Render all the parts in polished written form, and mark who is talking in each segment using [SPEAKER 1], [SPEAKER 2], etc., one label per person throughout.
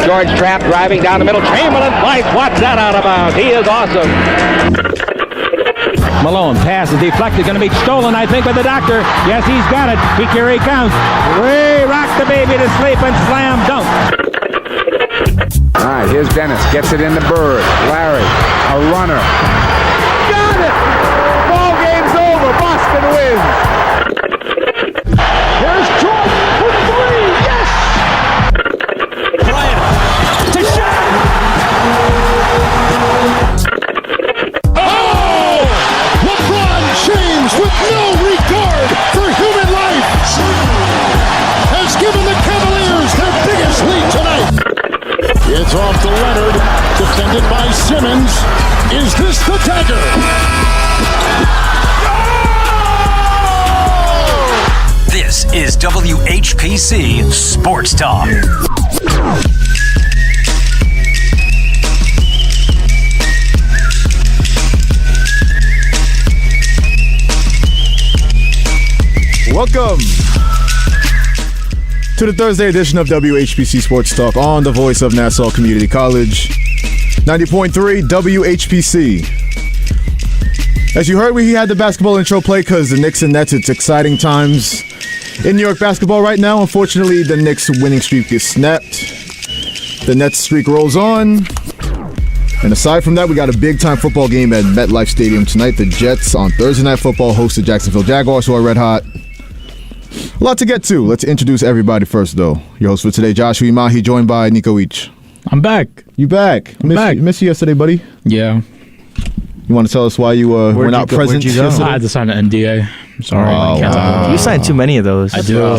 [SPEAKER 1] George Trapp driving down the middle. Chamberlain flies. Watch that out of bounds. He is awesome. Malone pass is deflected. Going to be stolen, I think, by the doctor. Yes, he's got it. Here he comes. Ray rocked the baby to sleep and slam dunk. All right, here's Dennis. Gets it into Bird. Larry, a runner. Got it! Ball game's over. Boston wins. Here's George for three. Yes! Bryant to shot.
[SPEAKER 2] Oh! LeBron James, with no regard for human life, has given the Cavaliers their biggest lead tonight. It's off to Leonard, defended by Simmons. Is this the dagger?
[SPEAKER 3] This is WHPC Sports Talk.
[SPEAKER 4] Welcome to the Thursday edition of WHPC Sports Talk on the voice of Nassau Community College, 90.3 WHPC. As you heard, we had the basketball intro play because the Knicks and Nets, it's exciting times in New York basketball right now. Unfortunately, the Knicks winning streak is snapped. The Nets streak rolls on. And aside from that, we got a big-time football game at MetLife Stadium tonight. The Jets on Thursday Night Football host the Jacksonville Jaguars, who are red hot. A lot to get to. Let's introduce everybody first, though. Your host for today, Joshua Umahi, joined by Nico Each.
[SPEAKER 5] I'm back.
[SPEAKER 4] You back? Missed you yesterday, buddy.
[SPEAKER 5] Yeah.
[SPEAKER 4] You want to tell us why you were not present yesterday?
[SPEAKER 5] I had to sign an NDA. I'm sorry.
[SPEAKER 6] You signed too many of those.
[SPEAKER 5] I do.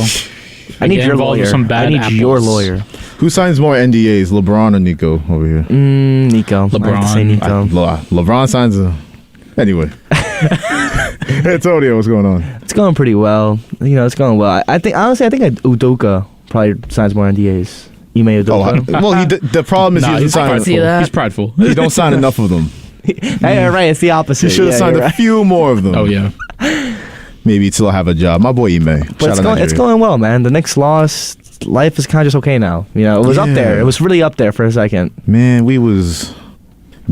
[SPEAKER 6] I need your lawyer. Your lawyer.
[SPEAKER 4] Who signs more NDAs, LeBron or Nico over here?
[SPEAKER 6] Nico.
[SPEAKER 5] LeBron.
[SPEAKER 6] I have to say Nico.
[SPEAKER 4] LeBron signs a... Anyway. Hey, Antonio, what's going on?
[SPEAKER 6] It's going pretty well. It's going well. I think Udoka probably signs more NDAs. Ime Udoka.
[SPEAKER 4] The problem is
[SPEAKER 5] he's prideful.
[SPEAKER 4] He don't sign enough of them.
[SPEAKER 6] Hey, right, it's the opposite.
[SPEAKER 4] He should have signed a few more of them.
[SPEAKER 5] Oh, yeah.
[SPEAKER 4] Maybe he'd still have a job. My boy Ime.
[SPEAKER 6] But it's going well, man. The Knicks lost. Life is kind of just okay now. It was up there. It was really up there for a second.
[SPEAKER 4] Man, we was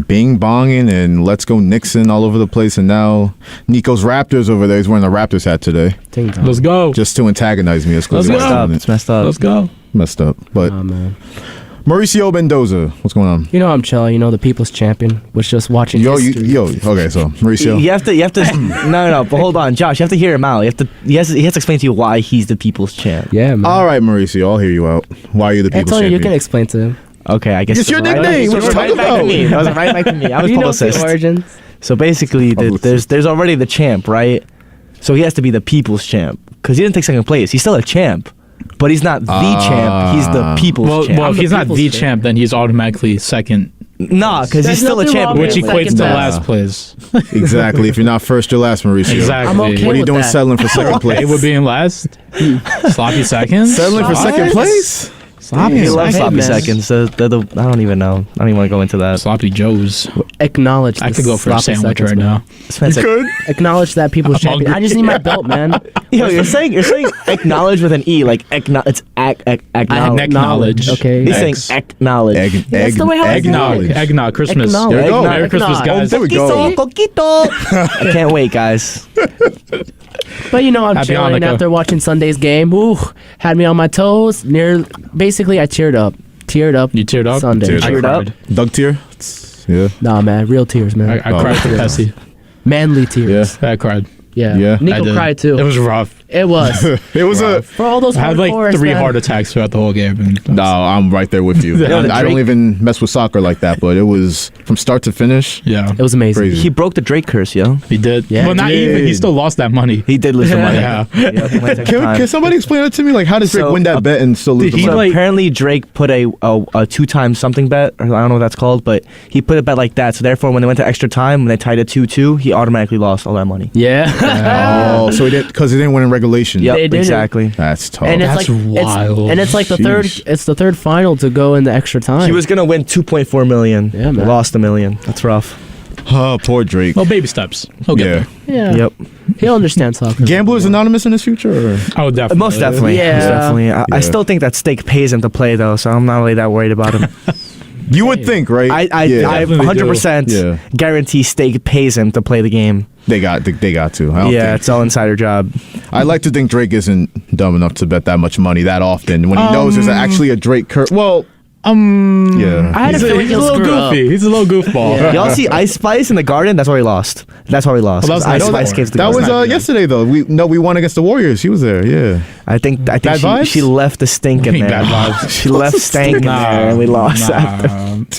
[SPEAKER 4] bing-bonging and let's go Nixon all over the place, and now Nico's Raptors over there. He's wearing a Raptors hat today.
[SPEAKER 5] Let's go.
[SPEAKER 4] Just to antagonize me.
[SPEAKER 6] It's messed up. It's messed up.
[SPEAKER 5] Let's go.
[SPEAKER 4] Messed up. But
[SPEAKER 7] man.
[SPEAKER 4] Mauricio Mendoza, what's going on?
[SPEAKER 7] I'm chilling. The people's champion was just watching history.
[SPEAKER 4] Okay, so Mauricio.
[SPEAKER 6] You have to. No, but hold on, Josh. You have to hear him out. He has to explain to you why he's the people's champ.
[SPEAKER 7] Yeah, man.
[SPEAKER 4] All right, Mauricio, I'll hear you out. Why are you the people's champion?
[SPEAKER 7] You can explain to him.
[SPEAKER 6] Okay, I guess
[SPEAKER 4] it's your nickname. What are you talking about?
[SPEAKER 6] That was right back to me. I was publicist.
[SPEAKER 7] Origins.
[SPEAKER 6] So basically, there's already the champ, right? So he has to be the people's champ because he didn't take second place. He's still a champ. But he's not the champ. He's the people's champ.
[SPEAKER 5] Well, if he's not the champ, then he's automatically second.
[SPEAKER 6] Nah, because he's still a champ.
[SPEAKER 5] Which equates to last place.
[SPEAKER 4] Exactly. If you're not first, you're last, Mauricio.
[SPEAKER 5] Exactly.
[SPEAKER 7] I'm okay
[SPEAKER 4] what are you
[SPEAKER 7] with
[SPEAKER 4] doing
[SPEAKER 7] that.
[SPEAKER 4] settling for second place?
[SPEAKER 5] It would be in last. Sloppy second.
[SPEAKER 4] Settling for second place?
[SPEAKER 6] He loves sloppy
[SPEAKER 7] man.
[SPEAKER 6] seconds. I don't even know. I don't even want to go into that.
[SPEAKER 5] Sloppy Joes.
[SPEAKER 7] Acknowledge.
[SPEAKER 5] I could go for a sandwich right now.
[SPEAKER 4] You could?
[SPEAKER 7] Acknowledge that people's champion. I just need my belt, man.
[SPEAKER 6] You're saying acknowledge with an E, like it's acknowledge.
[SPEAKER 5] Acknowledge.
[SPEAKER 7] Okay.
[SPEAKER 6] He's saying acknowledge.
[SPEAKER 7] That's the way how I say it.
[SPEAKER 5] Eggnog. Christmas.
[SPEAKER 7] Eggnog.
[SPEAKER 4] There you go.
[SPEAKER 5] Merry Christmas, guys.
[SPEAKER 4] There we go.
[SPEAKER 6] Coquito. I can't wait, guys.
[SPEAKER 7] But I'm
[SPEAKER 5] Happy
[SPEAKER 7] chilling
[SPEAKER 5] Hanukkah.
[SPEAKER 7] after watching Sunday's game. Ooh, had me on my toes. Basically, I teared up.
[SPEAKER 5] You teared up?
[SPEAKER 7] Sunday.
[SPEAKER 6] Teared up?
[SPEAKER 4] Doug tear? Yeah.
[SPEAKER 7] Nah, man, real tears, man.
[SPEAKER 5] I cried for Pessy.
[SPEAKER 7] Manly tears.
[SPEAKER 4] Yeah.
[SPEAKER 5] I cried.
[SPEAKER 4] Yeah.
[SPEAKER 5] I
[SPEAKER 7] Nico
[SPEAKER 5] did.
[SPEAKER 7] cried too.
[SPEAKER 5] It was rough.
[SPEAKER 7] It was.
[SPEAKER 4] It was
[SPEAKER 7] For all those
[SPEAKER 5] I had like
[SPEAKER 7] hardcores,
[SPEAKER 5] 3
[SPEAKER 7] man.
[SPEAKER 5] heart attacks throughout the whole game.
[SPEAKER 4] No, I'm right there with you.
[SPEAKER 5] Yeah,
[SPEAKER 4] I don't even mess with soccer like that, but it was from start to finish.
[SPEAKER 5] Yeah.
[SPEAKER 7] It was amazing.
[SPEAKER 4] Crazy.
[SPEAKER 6] He broke the Drake curse, yo.
[SPEAKER 5] He did.
[SPEAKER 7] Yeah,
[SPEAKER 5] Well, not
[SPEAKER 4] he
[SPEAKER 5] even.
[SPEAKER 4] did.
[SPEAKER 5] He still lost that money.
[SPEAKER 6] He did lose some money.
[SPEAKER 5] Yeah.
[SPEAKER 4] Can somebody explain it to me? Like, how does Drake win that bet and still lose the
[SPEAKER 5] he
[SPEAKER 4] money?
[SPEAKER 5] like-
[SPEAKER 6] Apparently Drake put a 2-time something bet, or I don't know what that's called, but he put a bet like that. So therefore, when they went to extra time, when they tied it 2-2, he automatically lost all that money.
[SPEAKER 7] Yeah.
[SPEAKER 4] Oh, so he didn't, because he didn't win in regulation.
[SPEAKER 6] Yep,
[SPEAKER 7] They did it.
[SPEAKER 6] exactly.
[SPEAKER 4] That's tough.
[SPEAKER 7] And it's
[SPEAKER 5] That's
[SPEAKER 7] like
[SPEAKER 5] wild.
[SPEAKER 7] it's like the third.
[SPEAKER 4] Sheesh.
[SPEAKER 7] It's the third final to go in the extra time.
[SPEAKER 6] He was gonna win $2.4 million.
[SPEAKER 7] Yeah, man.
[SPEAKER 6] Lost $1 million. That's rough.
[SPEAKER 4] Oh, poor Drake.
[SPEAKER 5] Well, baby steps. He'll get there.
[SPEAKER 7] Yeah.
[SPEAKER 6] Yep.
[SPEAKER 7] He'll understand soccer.
[SPEAKER 4] Gamblers Anonymous in his future? Or?
[SPEAKER 5] Oh, definitely.
[SPEAKER 6] Most definitely.
[SPEAKER 7] Yeah.
[SPEAKER 6] Most definitely. I still think that stake pays him to play though, so I'm not really that worried about him.
[SPEAKER 4] You would think, right?
[SPEAKER 6] I
[SPEAKER 5] Definitely
[SPEAKER 6] 100%
[SPEAKER 4] Yeah.
[SPEAKER 6] guarantee stake pays him to play the game.
[SPEAKER 4] They got to. I don't
[SPEAKER 6] Yeah,
[SPEAKER 4] think.
[SPEAKER 6] it's all insider job.
[SPEAKER 4] I like to think Drake isn't dumb enough to bet that much money that often when he knows there's actually a Drake curve. Well, yeah.
[SPEAKER 7] I had a feeling
[SPEAKER 5] He's a
[SPEAKER 7] he'll
[SPEAKER 5] little
[SPEAKER 7] screw up.
[SPEAKER 5] goofy. He's a little goofball.
[SPEAKER 7] Yeah.
[SPEAKER 6] Y'all see Ice Spice in the Garden? That's where he lost. That's where he lost.
[SPEAKER 5] Well, that was
[SPEAKER 6] Ice
[SPEAKER 5] nice.
[SPEAKER 6] Spice came to the
[SPEAKER 4] That
[SPEAKER 6] Garden.
[SPEAKER 4] was
[SPEAKER 5] not good.
[SPEAKER 4] yesterday though. We won against the Warriors. She was there. Yeah.
[SPEAKER 6] I think
[SPEAKER 4] Bad vibes?
[SPEAKER 6] she left the stink in
[SPEAKER 5] Mean
[SPEAKER 6] there.
[SPEAKER 5] bad vibes.
[SPEAKER 6] She left stank in there, and we lost.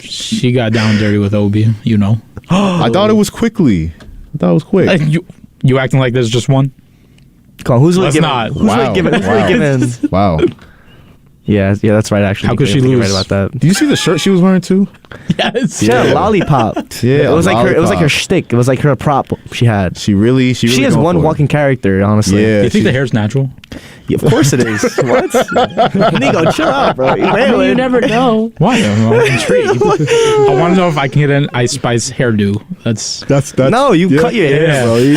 [SPEAKER 5] She got down dirty with Obi. You know.
[SPEAKER 4] I thought it was quickly. I thought it was quick.
[SPEAKER 5] You acting like there's just one?
[SPEAKER 6] Come on, who's really
[SPEAKER 5] Let's
[SPEAKER 6] giving?
[SPEAKER 5] not.
[SPEAKER 6] Who's really giving? Who's really giving?
[SPEAKER 4] Wow.
[SPEAKER 6] Yeah, that's right. Actually,
[SPEAKER 5] How could she
[SPEAKER 6] You're
[SPEAKER 5] lose?
[SPEAKER 6] Right about that.
[SPEAKER 4] Do you see the shirt she was wearing too?
[SPEAKER 5] Yes.
[SPEAKER 6] She had a lollipop.
[SPEAKER 4] Yeah,
[SPEAKER 6] it was
[SPEAKER 4] a
[SPEAKER 6] like her. It was like her
[SPEAKER 4] lollipop.
[SPEAKER 6] shtick. It was like her prop. She had.
[SPEAKER 4] She really
[SPEAKER 6] She is
[SPEAKER 4] going
[SPEAKER 6] one
[SPEAKER 4] for it.
[SPEAKER 6] walking character, honestly.
[SPEAKER 4] Yeah.
[SPEAKER 5] Do you think the hair's natural?
[SPEAKER 6] Yeah, of course it is. What? Nico, chill out, bro.
[SPEAKER 7] You never know.
[SPEAKER 5] Why? I'm intrigued. I want to know if I can get an Ice Spice hairdo. That's
[SPEAKER 6] No, you cut your hair,
[SPEAKER 5] Yeah.
[SPEAKER 6] bro.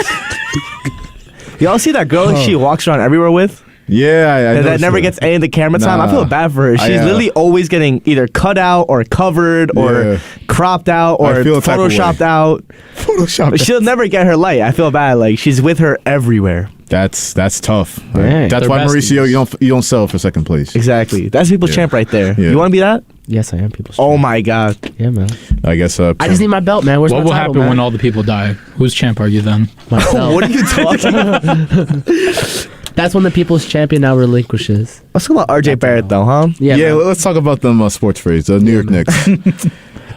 [SPEAKER 6] Y'all see that girl she walks around everywhere with?
[SPEAKER 4] Yeah, I
[SPEAKER 6] That
[SPEAKER 4] noticed
[SPEAKER 6] never
[SPEAKER 4] that.
[SPEAKER 6] gets any of the camera time. I
[SPEAKER 4] Nah.
[SPEAKER 6] feel bad for her. She's literally always getting either cut out or covered or
[SPEAKER 4] Yeah.
[SPEAKER 6] cropped out or
[SPEAKER 4] I feel a type of way.
[SPEAKER 6] photoshopped out.
[SPEAKER 4] Photoshop.
[SPEAKER 6] She'll never get her light. I feel bad. Like she's with her everywhere.
[SPEAKER 4] That's tough.
[SPEAKER 7] Dang.
[SPEAKER 4] That's
[SPEAKER 5] They're
[SPEAKER 4] why Mauricio
[SPEAKER 5] besties.
[SPEAKER 4] you don't sell for second place.
[SPEAKER 6] Exactly. That's people's
[SPEAKER 4] Yeah.
[SPEAKER 6] champ right there.
[SPEAKER 4] Yeah.
[SPEAKER 6] You want to be that?
[SPEAKER 7] Yes, I am. People.
[SPEAKER 6] Oh my god.
[SPEAKER 7] Yeah, man.
[SPEAKER 4] I guess.
[SPEAKER 7] I just need my belt, man. Where's
[SPEAKER 5] what
[SPEAKER 7] my
[SPEAKER 5] will
[SPEAKER 7] title,
[SPEAKER 5] happen
[SPEAKER 7] man?
[SPEAKER 5] when all the people die? Whose champ are you then?
[SPEAKER 7] Myself.
[SPEAKER 6] What are you talking about?
[SPEAKER 7] That's when the people's champion now relinquishes.
[SPEAKER 6] Let's talk about RJ Barrett though, huh?
[SPEAKER 7] Yeah.
[SPEAKER 4] Yeah,
[SPEAKER 7] man.
[SPEAKER 4] let's talk about them sports phrase. The New York Knicks.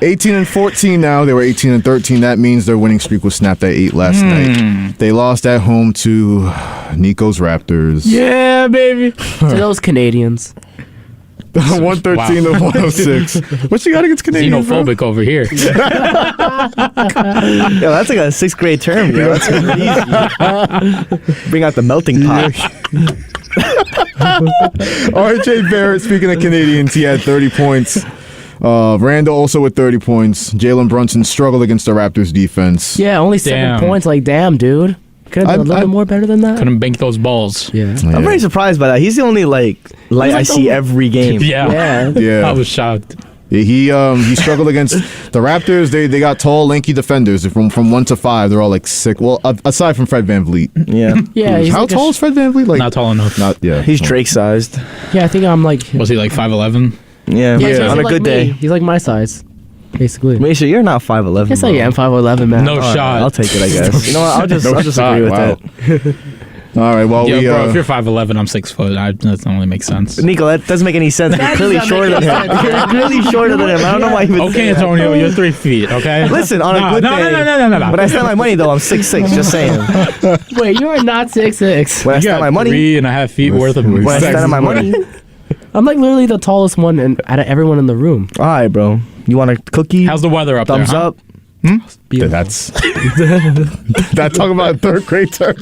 [SPEAKER 4] 18-14 now. They were 18-13. That means their winning streak was snapped at 8 last night. They lost at home to Nico's Raptors.
[SPEAKER 5] Yeah, baby.
[SPEAKER 7] To those Canadians.
[SPEAKER 4] 113 to 106. What you got against Canadians? bro?
[SPEAKER 5] Xenophobic over here.
[SPEAKER 6] Yo, that's like a 6th grade term, yo. That's crazy. Bring out the melting pot.
[SPEAKER 4] RJ Barrett, speaking of Canadians, he had 30 points. Randall also with 30 points. Jalen Brunson struggled against the Raptors defense.
[SPEAKER 7] Yeah, only 7
[SPEAKER 5] Damn.
[SPEAKER 7] points. Like, damn, dude. Could have been a little bit more better than that.
[SPEAKER 5] Couldn't bank those balls.
[SPEAKER 7] Yeah.
[SPEAKER 6] I'm very surprised by that. He's the only light
[SPEAKER 7] like
[SPEAKER 6] I
[SPEAKER 7] the
[SPEAKER 6] see
[SPEAKER 7] one-
[SPEAKER 6] every game.
[SPEAKER 5] Yeah.
[SPEAKER 7] Yeah.
[SPEAKER 4] Yeah.
[SPEAKER 5] I was shocked.
[SPEAKER 4] He struggled against the Raptors. They got tall, lanky defenders from 1 to 5. They're all like sick. Well, aside from Fred VanVleet.
[SPEAKER 6] Yeah.
[SPEAKER 7] Yeah. He's
[SPEAKER 4] How
[SPEAKER 7] like
[SPEAKER 4] tall is Fred VanVleet? Like
[SPEAKER 5] Not tall enough.
[SPEAKER 4] Not yeah.
[SPEAKER 6] He's Drake sized.
[SPEAKER 7] Yeah, I think I'm like.
[SPEAKER 5] Was he like 5'11"?
[SPEAKER 6] Yeah.
[SPEAKER 7] Yeah, he's
[SPEAKER 6] On a
[SPEAKER 7] like
[SPEAKER 6] good
[SPEAKER 7] me.
[SPEAKER 6] day.
[SPEAKER 7] He's like my size, basically.
[SPEAKER 6] Misha, you're not 5'11".
[SPEAKER 7] Yes, I
[SPEAKER 6] bro.
[SPEAKER 7] am 5'11", man.
[SPEAKER 5] No
[SPEAKER 6] All right,
[SPEAKER 5] shot.
[SPEAKER 6] I'll take it, I guess. You know what? I'll just
[SPEAKER 4] shot.
[SPEAKER 6] agree with
[SPEAKER 4] Wow.
[SPEAKER 6] that.
[SPEAKER 4] All right. Well,
[SPEAKER 5] Yeah,
[SPEAKER 4] we
[SPEAKER 5] bro, if you're 5'11", I'm 6 foot. That doesn't really make sense.
[SPEAKER 6] Nico, that doesn't make any sense. You're
[SPEAKER 7] That
[SPEAKER 6] clearly
[SPEAKER 7] does not
[SPEAKER 6] shorter than
[SPEAKER 7] make
[SPEAKER 6] him.
[SPEAKER 7] any
[SPEAKER 6] You're clearly shorter than him. I don't know why he would
[SPEAKER 5] Okay,
[SPEAKER 6] say that.
[SPEAKER 5] Antonio, you're 3 feet, okay?
[SPEAKER 6] Listen, on a good
[SPEAKER 5] no,
[SPEAKER 6] day.
[SPEAKER 5] No.
[SPEAKER 6] When I spend my money, though, I'm 6'6", just saying.
[SPEAKER 7] Wait, you are not 6'6".
[SPEAKER 6] When I
[SPEAKER 5] You
[SPEAKER 6] spend
[SPEAKER 5] got
[SPEAKER 6] my money,
[SPEAKER 5] 3.5 feet worth of
[SPEAKER 6] when I spend my money.
[SPEAKER 7] I'm like literally the tallest one out of everyone in the room.
[SPEAKER 6] All right, bro. You want a cookie?
[SPEAKER 5] How's the weather up
[SPEAKER 6] Thumbs
[SPEAKER 5] there? huh?
[SPEAKER 6] up.
[SPEAKER 7] Beautiful.
[SPEAKER 4] that's that talk about 3rd grade term.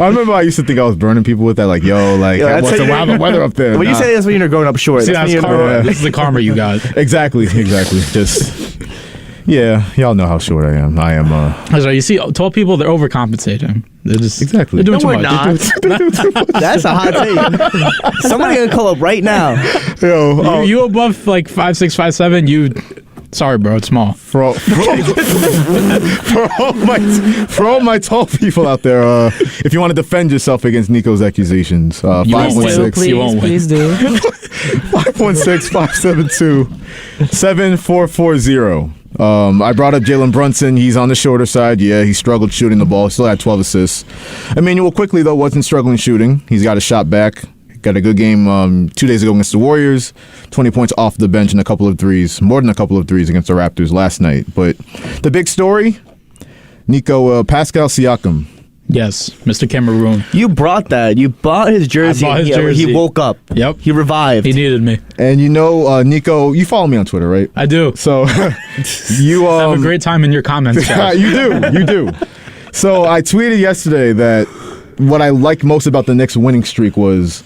[SPEAKER 4] I remember I used to think I was burning people with that. Like, yo, like
[SPEAKER 6] Yo, that's
[SPEAKER 4] what's
[SPEAKER 6] how
[SPEAKER 4] the
[SPEAKER 6] you-
[SPEAKER 4] wild weather up there?
[SPEAKER 6] When you
[SPEAKER 4] Nah.
[SPEAKER 6] say that's when you're growing up short.
[SPEAKER 5] See,
[SPEAKER 6] That's
[SPEAKER 5] that's
[SPEAKER 6] when you're
[SPEAKER 5] karma.
[SPEAKER 6] growing
[SPEAKER 5] This is the karma you got.
[SPEAKER 4] Exactly. Just yeah, y'all know how short I am. I am.
[SPEAKER 5] That's right. You see, tall people, they're overcompensating. They're just
[SPEAKER 4] Exactly.
[SPEAKER 5] They're doing
[SPEAKER 7] No,
[SPEAKER 5] too
[SPEAKER 7] we're
[SPEAKER 5] much.
[SPEAKER 7] not.
[SPEAKER 6] That's a hot take. Somebody gonna call up right now.
[SPEAKER 4] Yo,
[SPEAKER 5] You above like 5'6", 5'7", you. Sorry, bro. It's small.
[SPEAKER 4] for all my tall people out there, if you want to defend yourself against Nico's accusations,
[SPEAKER 5] You won't win.
[SPEAKER 4] 516
[SPEAKER 7] Please,
[SPEAKER 5] You won't win.
[SPEAKER 7] please do.
[SPEAKER 4] 516-572-7440. I brought up Jalen Brunson. He's on the shorter side. Yeah, he struggled shooting the ball. Still had 12 assists. Emmanuel quickly, though, wasn't struggling shooting. He's got a shot back. Got a good game 2 days ago against the Warriors. 20 points off the bench and a couple of threes. More than a couple of threes against the Raptors last night. But the big story, Pascal Siakam.
[SPEAKER 5] Yes, Mr. Cameroon.
[SPEAKER 6] You brought that. You bought his jersey.
[SPEAKER 5] I bought his
[SPEAKER 6] He
[SPEAKER 5] jersey.
[SPEAKER 6] woke up.
[SPEAKER 5] Yep.
[SPEAKER 6] He revived.
[SPEAKER 5] He needed me.
[SPEAKER 4] And Nico, you follow me on Twitter, right?
[SPEAKER 5] I do.
[SPEAKER 4] So you
[SPEAKER 5] Have a great time in your comments, Josh.
[SPEAKER 4] you do. So I tweeted yesterday that what I liked most about the Knicks winning streak was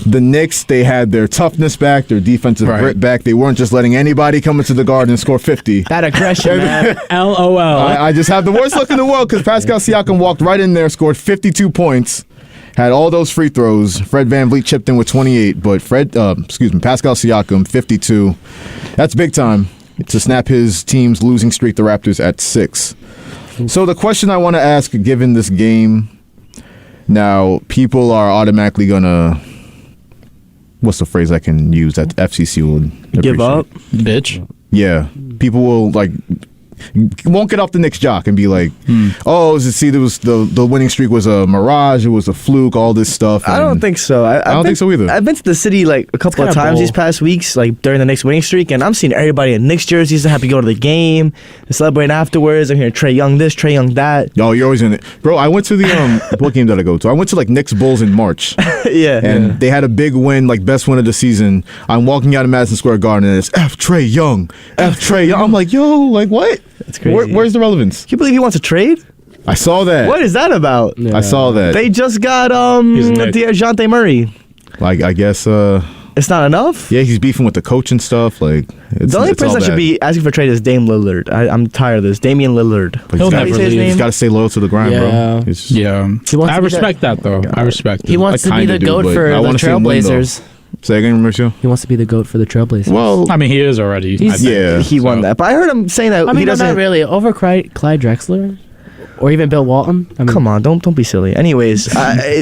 [SPEAKER 4] The Knicks, they had their toughness back, their defensive grit back. They weren't just letting anybody come into the Garden and score 50.
[SPEAKER 7] That aggression, man.
[SPEAKER 5] LOL.
[SPEAKER 4] I just have the worst luck in the world because Pascal Siakam walked right in there, scored 52 points, had all those free throws. Fred VanVleet chipped in with 28, but Pascal Siakam, 52. That's big time to snap his team's losing streak, the Raptors, at 6. So the question I want to ask, given this game, now people are automatically going to... What's the phrase I can use that FCC would
[SPEAKER 6] Give up?
[SPEAKER 5] Bitch.
[SPEAKER 4] Yeah. People will, won't get off the Knicks jock and be like, there was the winning streak was a mirage, it was a fluke, all this stuff.
[SPEAKER 6] I don't think so. I
[SPEAKER 4] don't think so either.
[SPEAKER 6] I've been to the city a couple of times these past weeks, during the Knicks winning streak, and I'm seeing everybody in Knicks jerseys that happy to go to the game and celebrate afterwards. I'm hearing Trae Young this, Trae Young that.
[SPEAKER 4] Oh, you're always in it. Bro, I went to the what game did I go to? I went to Knicks Bulls in March.
[SPEAKER 6] Yeah.
[SPEAKER 4] And they had a big win, best win of the season. I'm walking out of Madison Square Garden and it's F Trae Young. I'm like, yo, what?
[SPEAKER 6] That's crazy.
[SPEAKER 4] Where's the relevance?
[SPEAKER 6] Can you believe he wants to trade?
[SPEAKER 4] I saw that.
[SPEAKER 6] What is that about?
[SPEAKER 7] Yeah.
[SPEAKER 4] I saw that.
[SPEAKER 6] They just got DeJounte Murray.
[SPEAKER 4] I guess
[SPEAKER 6] It's not enough?
[SPEAKER 4] yeah, he's beefing with the coach and stuff.
[SPEAKER 6] The only person that should be asking for trade is Dame Lillard. I'm tired of this. Damian Lillard.
[SPEAKER 5] He'll never leave.
[SPEAKER 4] He's got to stay loyal to the grind,
[SPEAKER 7] Yeah.
[SPEAKER 4] bro. It's-
[SPEAKER 5] Yeah.
[SPEAKER 7] He wants
[SPEAKER 5] I
[SPEAKER 7] to be
[SPEAKER 5] respect that, though. I respect it.
[SPEAKER 7] He wants to be
[SPEAKER 4] kinda
[SPEAKER 7] the
[SPEAKER 4] do,
[SPEAKER 7] GOAT
[SPEAKER 4] but
[SPEAKER 7] for
[SPEAKER 4] I
[SPEAKER 7] the
[SPEAKER 4] wanna see him win, though.
[SPEAKER 7] Trailblazers.
[SPEAKER 4] Say again, Mauricio?
[SPEAKER 7] He wants to be the GOAT for the Trailblazers.
[SPEAKER 4] Well,
[SPEAKER 5] I mean, he is already.
[SPEAKER 7] He's-
[SPEAKER 5] I think.
[SPEAKER 4] yeah.
[SPEAKER 6] He won that. But I heard him saying that
[SPEAKER 7] I mean,
[SPEAKER 6] he doesn't.
[SPEAKER 7] not really. Over Clyde Drexler? Or even Bill Walton? I mean,
[SPEAKER 6] Come on, don't be silly. Anyways,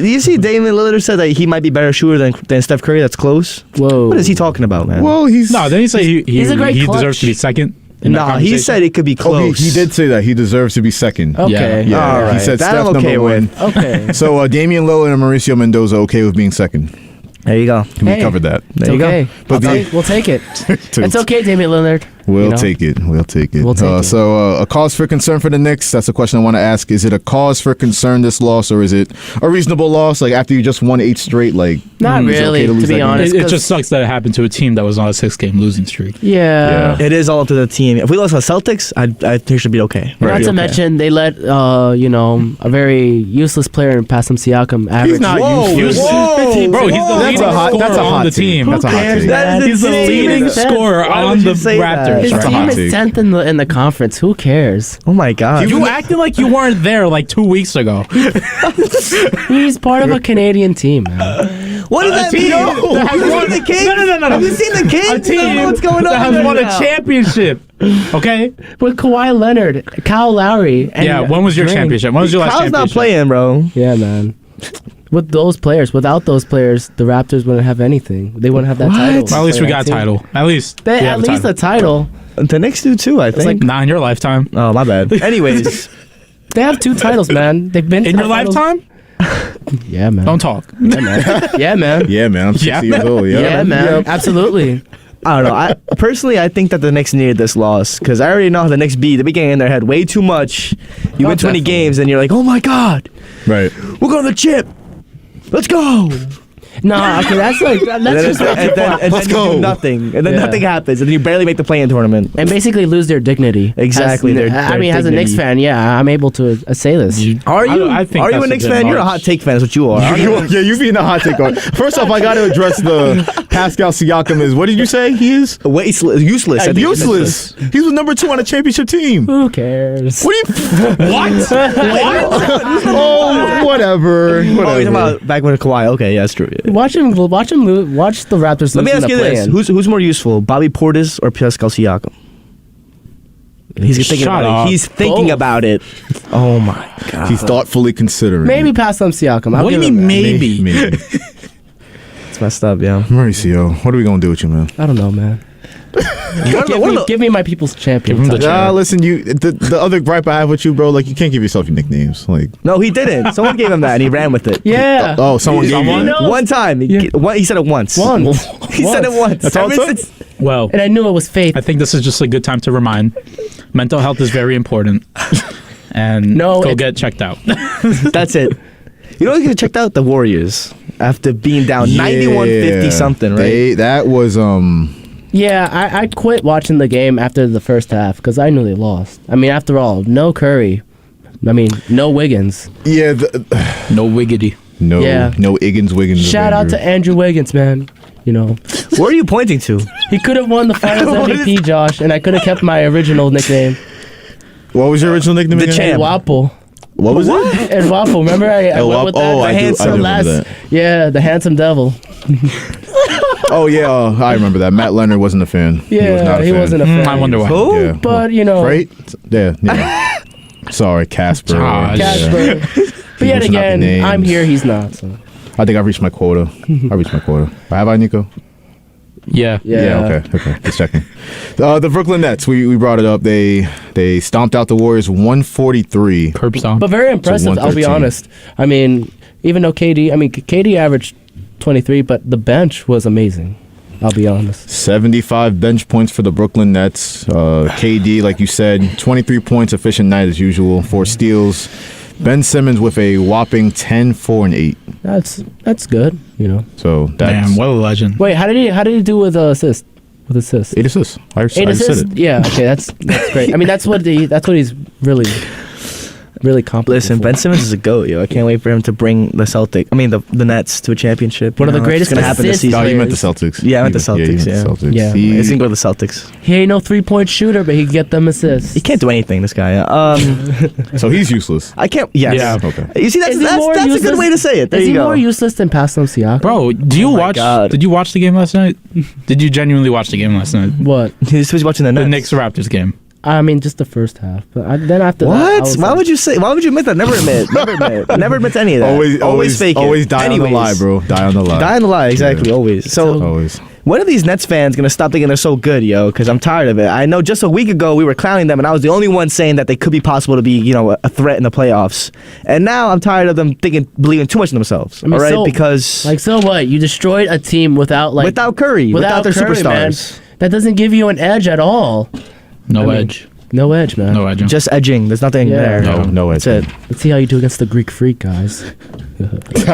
[SPEAKER 6] you see Damian Lillard said that he might be better shooter than Steph Curry. That's close.
[SPEAKER 7] Whoa.
[SPEAKER 6] What is he talking about, man?
[SPEAKER 4] well, he's
[SPEAKER 5] No, didn't he say he
[SPEAKER 7] He's a great
[SPEAKER 5] he
[SPEAKER 7] clutch.
[SPEAKER 5] deserves to be second? in that
[SPEAKER 6] Nah, he
[SPEAKER 5] conversation?
[SPEAKER 6] said it could be
[SPEAKER 4] Oh,
[SPEAKER 6] close.
[SPEAKER 4] he did say that he deserves to be second.
[SPEAKER 7] Okay.
[SPEAKER 4] Yeah,
[SPEAKER 6] All right.
[SPEAKER 4] he said
[SPEAKER 6] That
[SPEAKER 4] Steph
[SPEAKER 6] I'm okay
[SPEAKER 4] number one.
[SPEAKER 6] with.
[SPEAKER 7] Okay.
[SPEAKER 4] So Damian Lillard and Mauricio Mendoza okay with being second.
[SPEAKER 6] There you go.
[SPEAKER 4] We
[SPEAKER 7] Hey.
[SPEAKER 4] covered that.
[SPEAKER 7] It's
[SPEAKER 6] There you
[SPEAKER 7] okay.
[SPEAKER 6] go.
[SPEAKER 4] But
[SPEAKER 7] We'll take it. It's okay, Damian Lillard.
[SPEAKER 4] We'll
[SPEAKER 7] You know?
[SPEAKER 4] take it. We'll take it.
[SPEAKER 7] We'll take it.
[SPEAKER 4] So, a cause for concern for the Knicks? That's a question I want to ask. Is it a cause for concern, this loss, or is it a reasonable loss? After you just won 8 straight,
[SPEAKER 7] Not
[SPEAKER 4] it's
[SPEAKER 7] really,
[SPEAKER 4] okay to lose
[SPEAKER 7] to be
[SPEAKER 4] that game?
[SPEAKER 7] honest.
[SPEAKER 5] It
[SPEAKER 7] 'cause-
[SPEAKER 5] just sucks that it happened to a team that was on a 6-game losing streak.
[SPEAKER 7] Yeah.
[SPEAKER 6] It is all up to the team. If we lost to the Celtics, I think it should be okay.
[SPEAKER 7] Not to mention, they let a very useless player pass him Siakam average.
[SPEAKER 4] He's not useless.
[SPEAKER 5] Bro, he's the leading scorer on the team.
[SPEAKER 4] That's a hot
[SPEAKER 7] cares,
[SPEAKER 4] take.
[SPEAKER 7] man?
[SPEAKER 5] He's the leading scorer
[SPEAKER 6] Why
[SPEAKER 5] on
[SPEAKER 6] would
[SPEAKER 5] the
[SPEAKER 6] you say that?
[SPEAKER 5] Raptors.
[SPEAKER 7] His
[SPEAKER 4] That's a
[SPEAKER 5] right?
[SPEAKER 7] team
[SPEAKER 4] hot
[SPEAKER 7] is
[SPEAKER 4] take.
[SPEAKER 7] 10th in the conference. Who cares?
[SPEAKER 6] Oh my god.
[SPEAKER 5] You acting like you weren't there 2 weeks ago.
[SPEAKER 7] He's part of a Canadian team, man.
[SPEAKER 6] What does that mean?
[SPEAKER 5] that has won-
[SPEAKER 6] the Kings?
[SPEAKER 5] No.
[SPEAKER 6] Have you seen the Kings?
[SPEAKER 5] A team
[SPEAKER 6] What's going on?
[SPEAKER 5] that has
[SPEAKER 6] right
[SPEAKER 5] won a
[SPEAKER 6] now?
[SPEAKER 5] championship. Okay?
[SPEAKER 7] With Kawhi Leonard, Kyle Lowry. And
[SPEAKER 5] Yeah, when was your
[SPEAKER 7] Green.
[SPEAKER 5] championship? When was your last
[SPEAKER 6] Kyle's
[SPEAKER 5] championship?
[SPEAKER 6] not playing, bro.
[SPEAKER 7] Yeah, man. With those players, without those players, the Raptors wouldn't have anything. They wouldn't have that title.
[SPEAKER 5] Well, at least we got a
[SPEAKER 7] Team.
[SPEAKER 5] title. At least.
[SPEAKER 7] They,
[SPEAKER 5] we
[SPEAKER 7] at
[SPEAKER 5] have
[SPEAKER 7] least a title.
[SPEAKER 6] The Knicks do too, I think.
[SPEAKER 5] Not in your lifetime.
[SPEAKER 6] Oh, my bad. Anyways,
[SPEAKER 7] They have 2 titles, man. They've been
[SPEAKER 5] In
[SPEAKER 7] to
[SPEAKER 5] your
[SPEAKER 7] titles.
[SPEAKER 5] lifetime?
[SPEAKER 7] Yeah, man.
[SPEAKER 5] Don't talk.
[SPEAKER 7] Yeah, man. Yeah, man.
[SPEAKER 4] Yeah, man. I'm 60 years old. Yeah,
[SPEAKER 7] Yeah, man. Absolutely.
[SPEAKER 6] I don't know. I think that the Knicks needed this loss because I already know how the Knicks beat. The beginning in their head way too much. You win 20 games and you're like, oh my god,
[SPEAKER 4] Right.
[SPEAKER 6] we're going to the chip. Let's go.
[SPEAKER 7] Nah, okay, that's just
[SPEAKER 6] And then you do nothing, and then
[SPEAKER 7] Yeah.
[SPEAKER 6] nothing happens, and then you barely make the play-in tournament.
[SPEAKER 7] and basically lose their dignity.
[SPEAKER 6] Exactly,
[SPEAKER 7] As,
[SPEAKER 6] their
[SPEAKER 7] as a Knicks
[SPEAKER 6] dignity.
[SPEAKER 7] fan, yeah, I'm able to say this.
[SPEAKER 6] Are you?
[SPEAKER 5] I think
[SPEAKER 6] are you
[SPEAKER 5] that's
[SPEAKER 6] a Knicks
[SPEAKER 5] bit
[SPEAKER 6] fan? You're a
[SPEAKER 5] much.
[SPEAKER 6] hot take fan. That's what you are.
[SPEAKER 4] Yeah, you being a hot take on. First off, I got to address the Pascal Siakam is. What did you say? He is
[SPEAKER 6] Useless. I think.
[SPEAKER 4] useless. He was number 2 on a championship team.
[SPEAKER 7] Who cares?
[SPEAKER 4] What do you? What? Oh, whatever.
[SPEAKER 6] Oh, you're talking
[SPEAKER 4] Whatever.
[SPEAKER 6] about back when Kawhi. Okay, yeah, that's true. Yeah.
[SPEAKER 7] Watch the Raptors.
[SPEAKER 6] Let me
[SPEAKER 7] lose
[SPEAKER 6] ask
[SPEAKER 7] in
[SPEAKER 6] you
[SPEAKER 7] the
[SPEAKER 6] this:
[SPEAKER 7] play-in.
[SPEAKER 6] who's more useful, Bobby Portis or Pascal Siakam? He's thinking
[SPEAKER 5] Shut
[SPEAKER 6] about
[SPEAKER 5] up.
[SPEAKER 6] it. He's thinking
[SPEAKER 7] Both.
[SPEAKER 6] about it. Oh my god.
[SPEAKER 4] He's thoughtfully considering.
[SPEAKER 7] Maybe pass on Siakam. I'll
[SPEAKER 5] What do you
[SPEAKER 7] give him
[SPEAKER 5] mean
[SPEAKER 7] that.
[SPEAKER 5] maybe?
[SPEAKER 4] Maybe.
[SPEAKER 6] It's messed up. Yeah.
[SPEAKER 4] Mauricio, what are we gonna do with you, man?
[SPEAKER 7] I don't know, man. Give me my people's champion.
[SPEAKER 5] Give him the
[SPEAKER 7] title.
[SPEAKER 5] champ.
[SPEAKER 4] Listen, the other gripe I have with you, bro, you can't give yourself your nicknames.
[SPEAKER 6] No, he didn't. Someone gave him that, and he ran with it.
[SPEAKER 7] Yeah.
[SPEAKER 4] Oh, someone gave you.
[SPEAKER 7] knows?
[SPEAKER 6] One time. He said it once.
[SPEAKER 7] Once.
[SPEAKER 6] He said it once.
[SPEAKER 4] That's all it
[SPEAKER 6] Ever
[SPEAKER 4] took?
[SPEAKER 6] since-
[SPEAKER 5] Well,
[SPEAKER 7] And I knew it was faith.
[SPEAKER 5] I think this is just a good time to remind mental health is very important. And
[SPEAKER 7] No,
[SPEAKER 5] go
[SPEAKER 7] it's-
[SPEAKER 5] get checked out.
[SPEAKER 6] That's it. You know, you checked out the Warriors after being down 91-50 something, right?
[SPEAKER 4] That was
[SPEAKER 7] Yeah, I quit watching the game after the first half because I knew they lost. I mean, after all, no Curry. I mean, no Wiggins.
[SPEAKER 4] yeah.
[SPEAKER 5] No wiggity.
[SPEAKER 4] No,
[SPEAKER 7] Yeah.
[SPEAKER 4] no Iggins, Wiggins.
[SPEAKER 7] Shout out to Andrew Wiggins, man. You know,
[SPEAKER 6] Where are you pointing to?
[SPEAKER 7] he could have won the Finals
[SPEAKER 6] What
[SPEAKER 7] MVP, Josh, and I could have kept my original nickname,
[SPEAKER 4] What was your original nickname?
[SPEAKER 6] The
[SPEAKER 4] again?
[SPEAKER 6] champ.
[SPEAKER 7] Wapo.
[SPEAKER 4] What was it?
[SPEAKER 7] Ed Wapo. Remember I went with that?
[SPEAKER 4] Oh, I do
[SPEAKER 7] handsome
[SPEAKER 4] remember that.
[SPEAKER 7] Yeah, the handsome devil.
[SPEAKER 4] Oh yeah, I remember that. Matt Leonard wasn't a fan.
[SPEAKER 7] Yeah, he wasn't a fan.
[SPEAKER 5] I wonder why.
[SPEAKER 6] Who?
[SPEAKER 4] Yeah.
[SPEAKER 7] But you know,
[SPEAKER 4] Right? Yeah. Sorry, Casper.
[SPEAKER 5] Josh.
[SPEAKER 7] Casper. But yet
[SPEAKER 4] People should not be
[SPEAKER 7] again,
[SPEAKER 4] named.
[SPEAKER 7] I'm here. He's not. So.
[SPEAKER 4] I think I've reached my quota. Have I, Nico?
[SPEAKER 5] Yeah.
[SPEAKER 7] Yeah.
[SPEAKER 4] Okay. Just checking. The Brooklyn Nets. We brought it up. They stomped out the Warriors 143.
[SPEAKER 5] Curb stomp.
[SPEAKER 7] But very impressive. I'll be
[SPEAKER 4] 113.
[SPEAKER 7] honest. I mean, even though KD averaged 23, but the bench was amazing. I'll be honest.
[SPEAKER 4] 75 bench points for the Brooklyn Nets. KD, like you said, 23 points, efficient night as usual, 4 steals. Ben Simmons with a whopping 10, 4, and 8.
[SPEAKER 7] That's good. You know.
[SPEAKER 4] So that's
[SPEAKER 5] Damn, what a legend.
[SPEAKER 7] Wait, how did he do with assist? With assists.
[SPEAKER 4] 8 assists. I
[SPEAKER 7] 8
[SPEAKER 4] said
[SPEAKER 7] assists.
[SPEAKER 4] it.
[SPEAKER 7] Yeah. Okay. That's great. I mean, that's what he's really competent.
[SPEAKER 6] Listen,
[SPEAKER 7] for.
[SPEAKER 6] Ben Simmons is a goat, yo. I can't wait for him to bring the Nets to a championship.
[SPEAKER 7] One of
[SPEAKER 6] You
[SPEAKER 7] the
[SPEAKER 6] know,
[SPEAKER 7] greatest
[SPEAKER 6] It's gonna happen this
[SPEAKER 7] assist
[SPEAKER 6] season.
[SPEAKER 4] No, you meant the
[SPEAKER 7] players.
[SPEAKER 4] Celtics.
[SPEAKER 6] Yeah, I meant the
[SPEAKER 4] You
[SPEAKER 6] Celtics.
[SPEAKER 4] meant the Celtics.
[SPEAKER 7] Yeah.
[SPEAKER 6] He's gonna go to the Celtics.
[SPEAKER 7] He ain't no 3-point shooter, but he can get them assists.
[SPEAKER 6] He can't do anything. This guy.
[SPEAKER 4] So he's useless.
[SPEAKER 6] I can't. Yes.
[SPEAKER 5] Yeah.
[SPEAKER 4] Okay.
[SPEAKER 6] You see, that's
[SPEAKER 7] Is he more
[SPEAKER 6] a good
[SPEAKER 7] useless-
[SPEAKER 6] way to say it. There
[SPEAKER 7] Is
[SPEAKER 6] you
[SPEAKER 7] he
[SPEAKER 6] go.
[SPEAKER 7] more useless than Pascal Siakam?
[SPEAKER 5] Bro, do you
[SPEAKER 6] my
[SPEAKER 5] watch?
[SPEAKER 6] God.
[SPEAKER 5] Did you watch the game last night? Did you genuinely watch the game last night?
[SPEAKER 7] What?
[SPEAKER 6] He's watching the Nets.
[SPEAKER 5] The Knicks Raptors game.
[SPEAKER 7] I mean, just the first half. But then after that, I
[SPEAKER 6] What?
[SPEAKER 7] was
[SPEAKER 6] Why
[SPEAKER 7] like-
[SPEAKER 6] would you say? Why would you admit that? Never admit. Never admit. Never admit to any of that. Always fake it.
[SPEAKER 4] Always die on the
[SPEAKER 6] Anyways.
[SPEAKER 4] lie, bro. Die on the lie.
[SPEAKER 6] Die on the lie. Exactly.
[SPEAKER 4] Yeah.
[SPEAKER 6] Always. So
[SPEAKER 4] Always.
[SPEAKER 6] when are these Nets fans gonna stop thinking they're so good, yo? Because I'm tired of it. I know just a week ago we were clowning them, and I was the only one saying that they could be possible to be, a threat in the playoffs. And now I'm tired of them believing too much in themselves.
[SPEAKER 7] I mean,
[SPEAKER 6] all right,
[SPEAKER 7] so-
[SPEAKER 6] because
[SPEAKER 7] so what? You destroyed a team without
[SPEAKER 6] without Curry, without their
[SPEAKER 7] Curry, man.
[SPEAKER 6] superstars,
[SPEAKER 7] That doesn't give you an edge at all.
[SPEAKER 5] No
[SPEAKER 7] I mean,
[SPEAKER 5] edge.
[SPEAKER 7] No edge, man.
[SPEAKER 5] No edge.
[SPEAKER 6] just edging. There's nothing
[SPEAKER 7] Yeah.
[SPEAKER 6] there.
[SPEAKER 4] No
[SPEAKER 6] That's
[SPEAKER 4] edge.
[SPEAKER 6] it.
[SPEAKER 7] Let's see how you do against the Greek Freak, guys.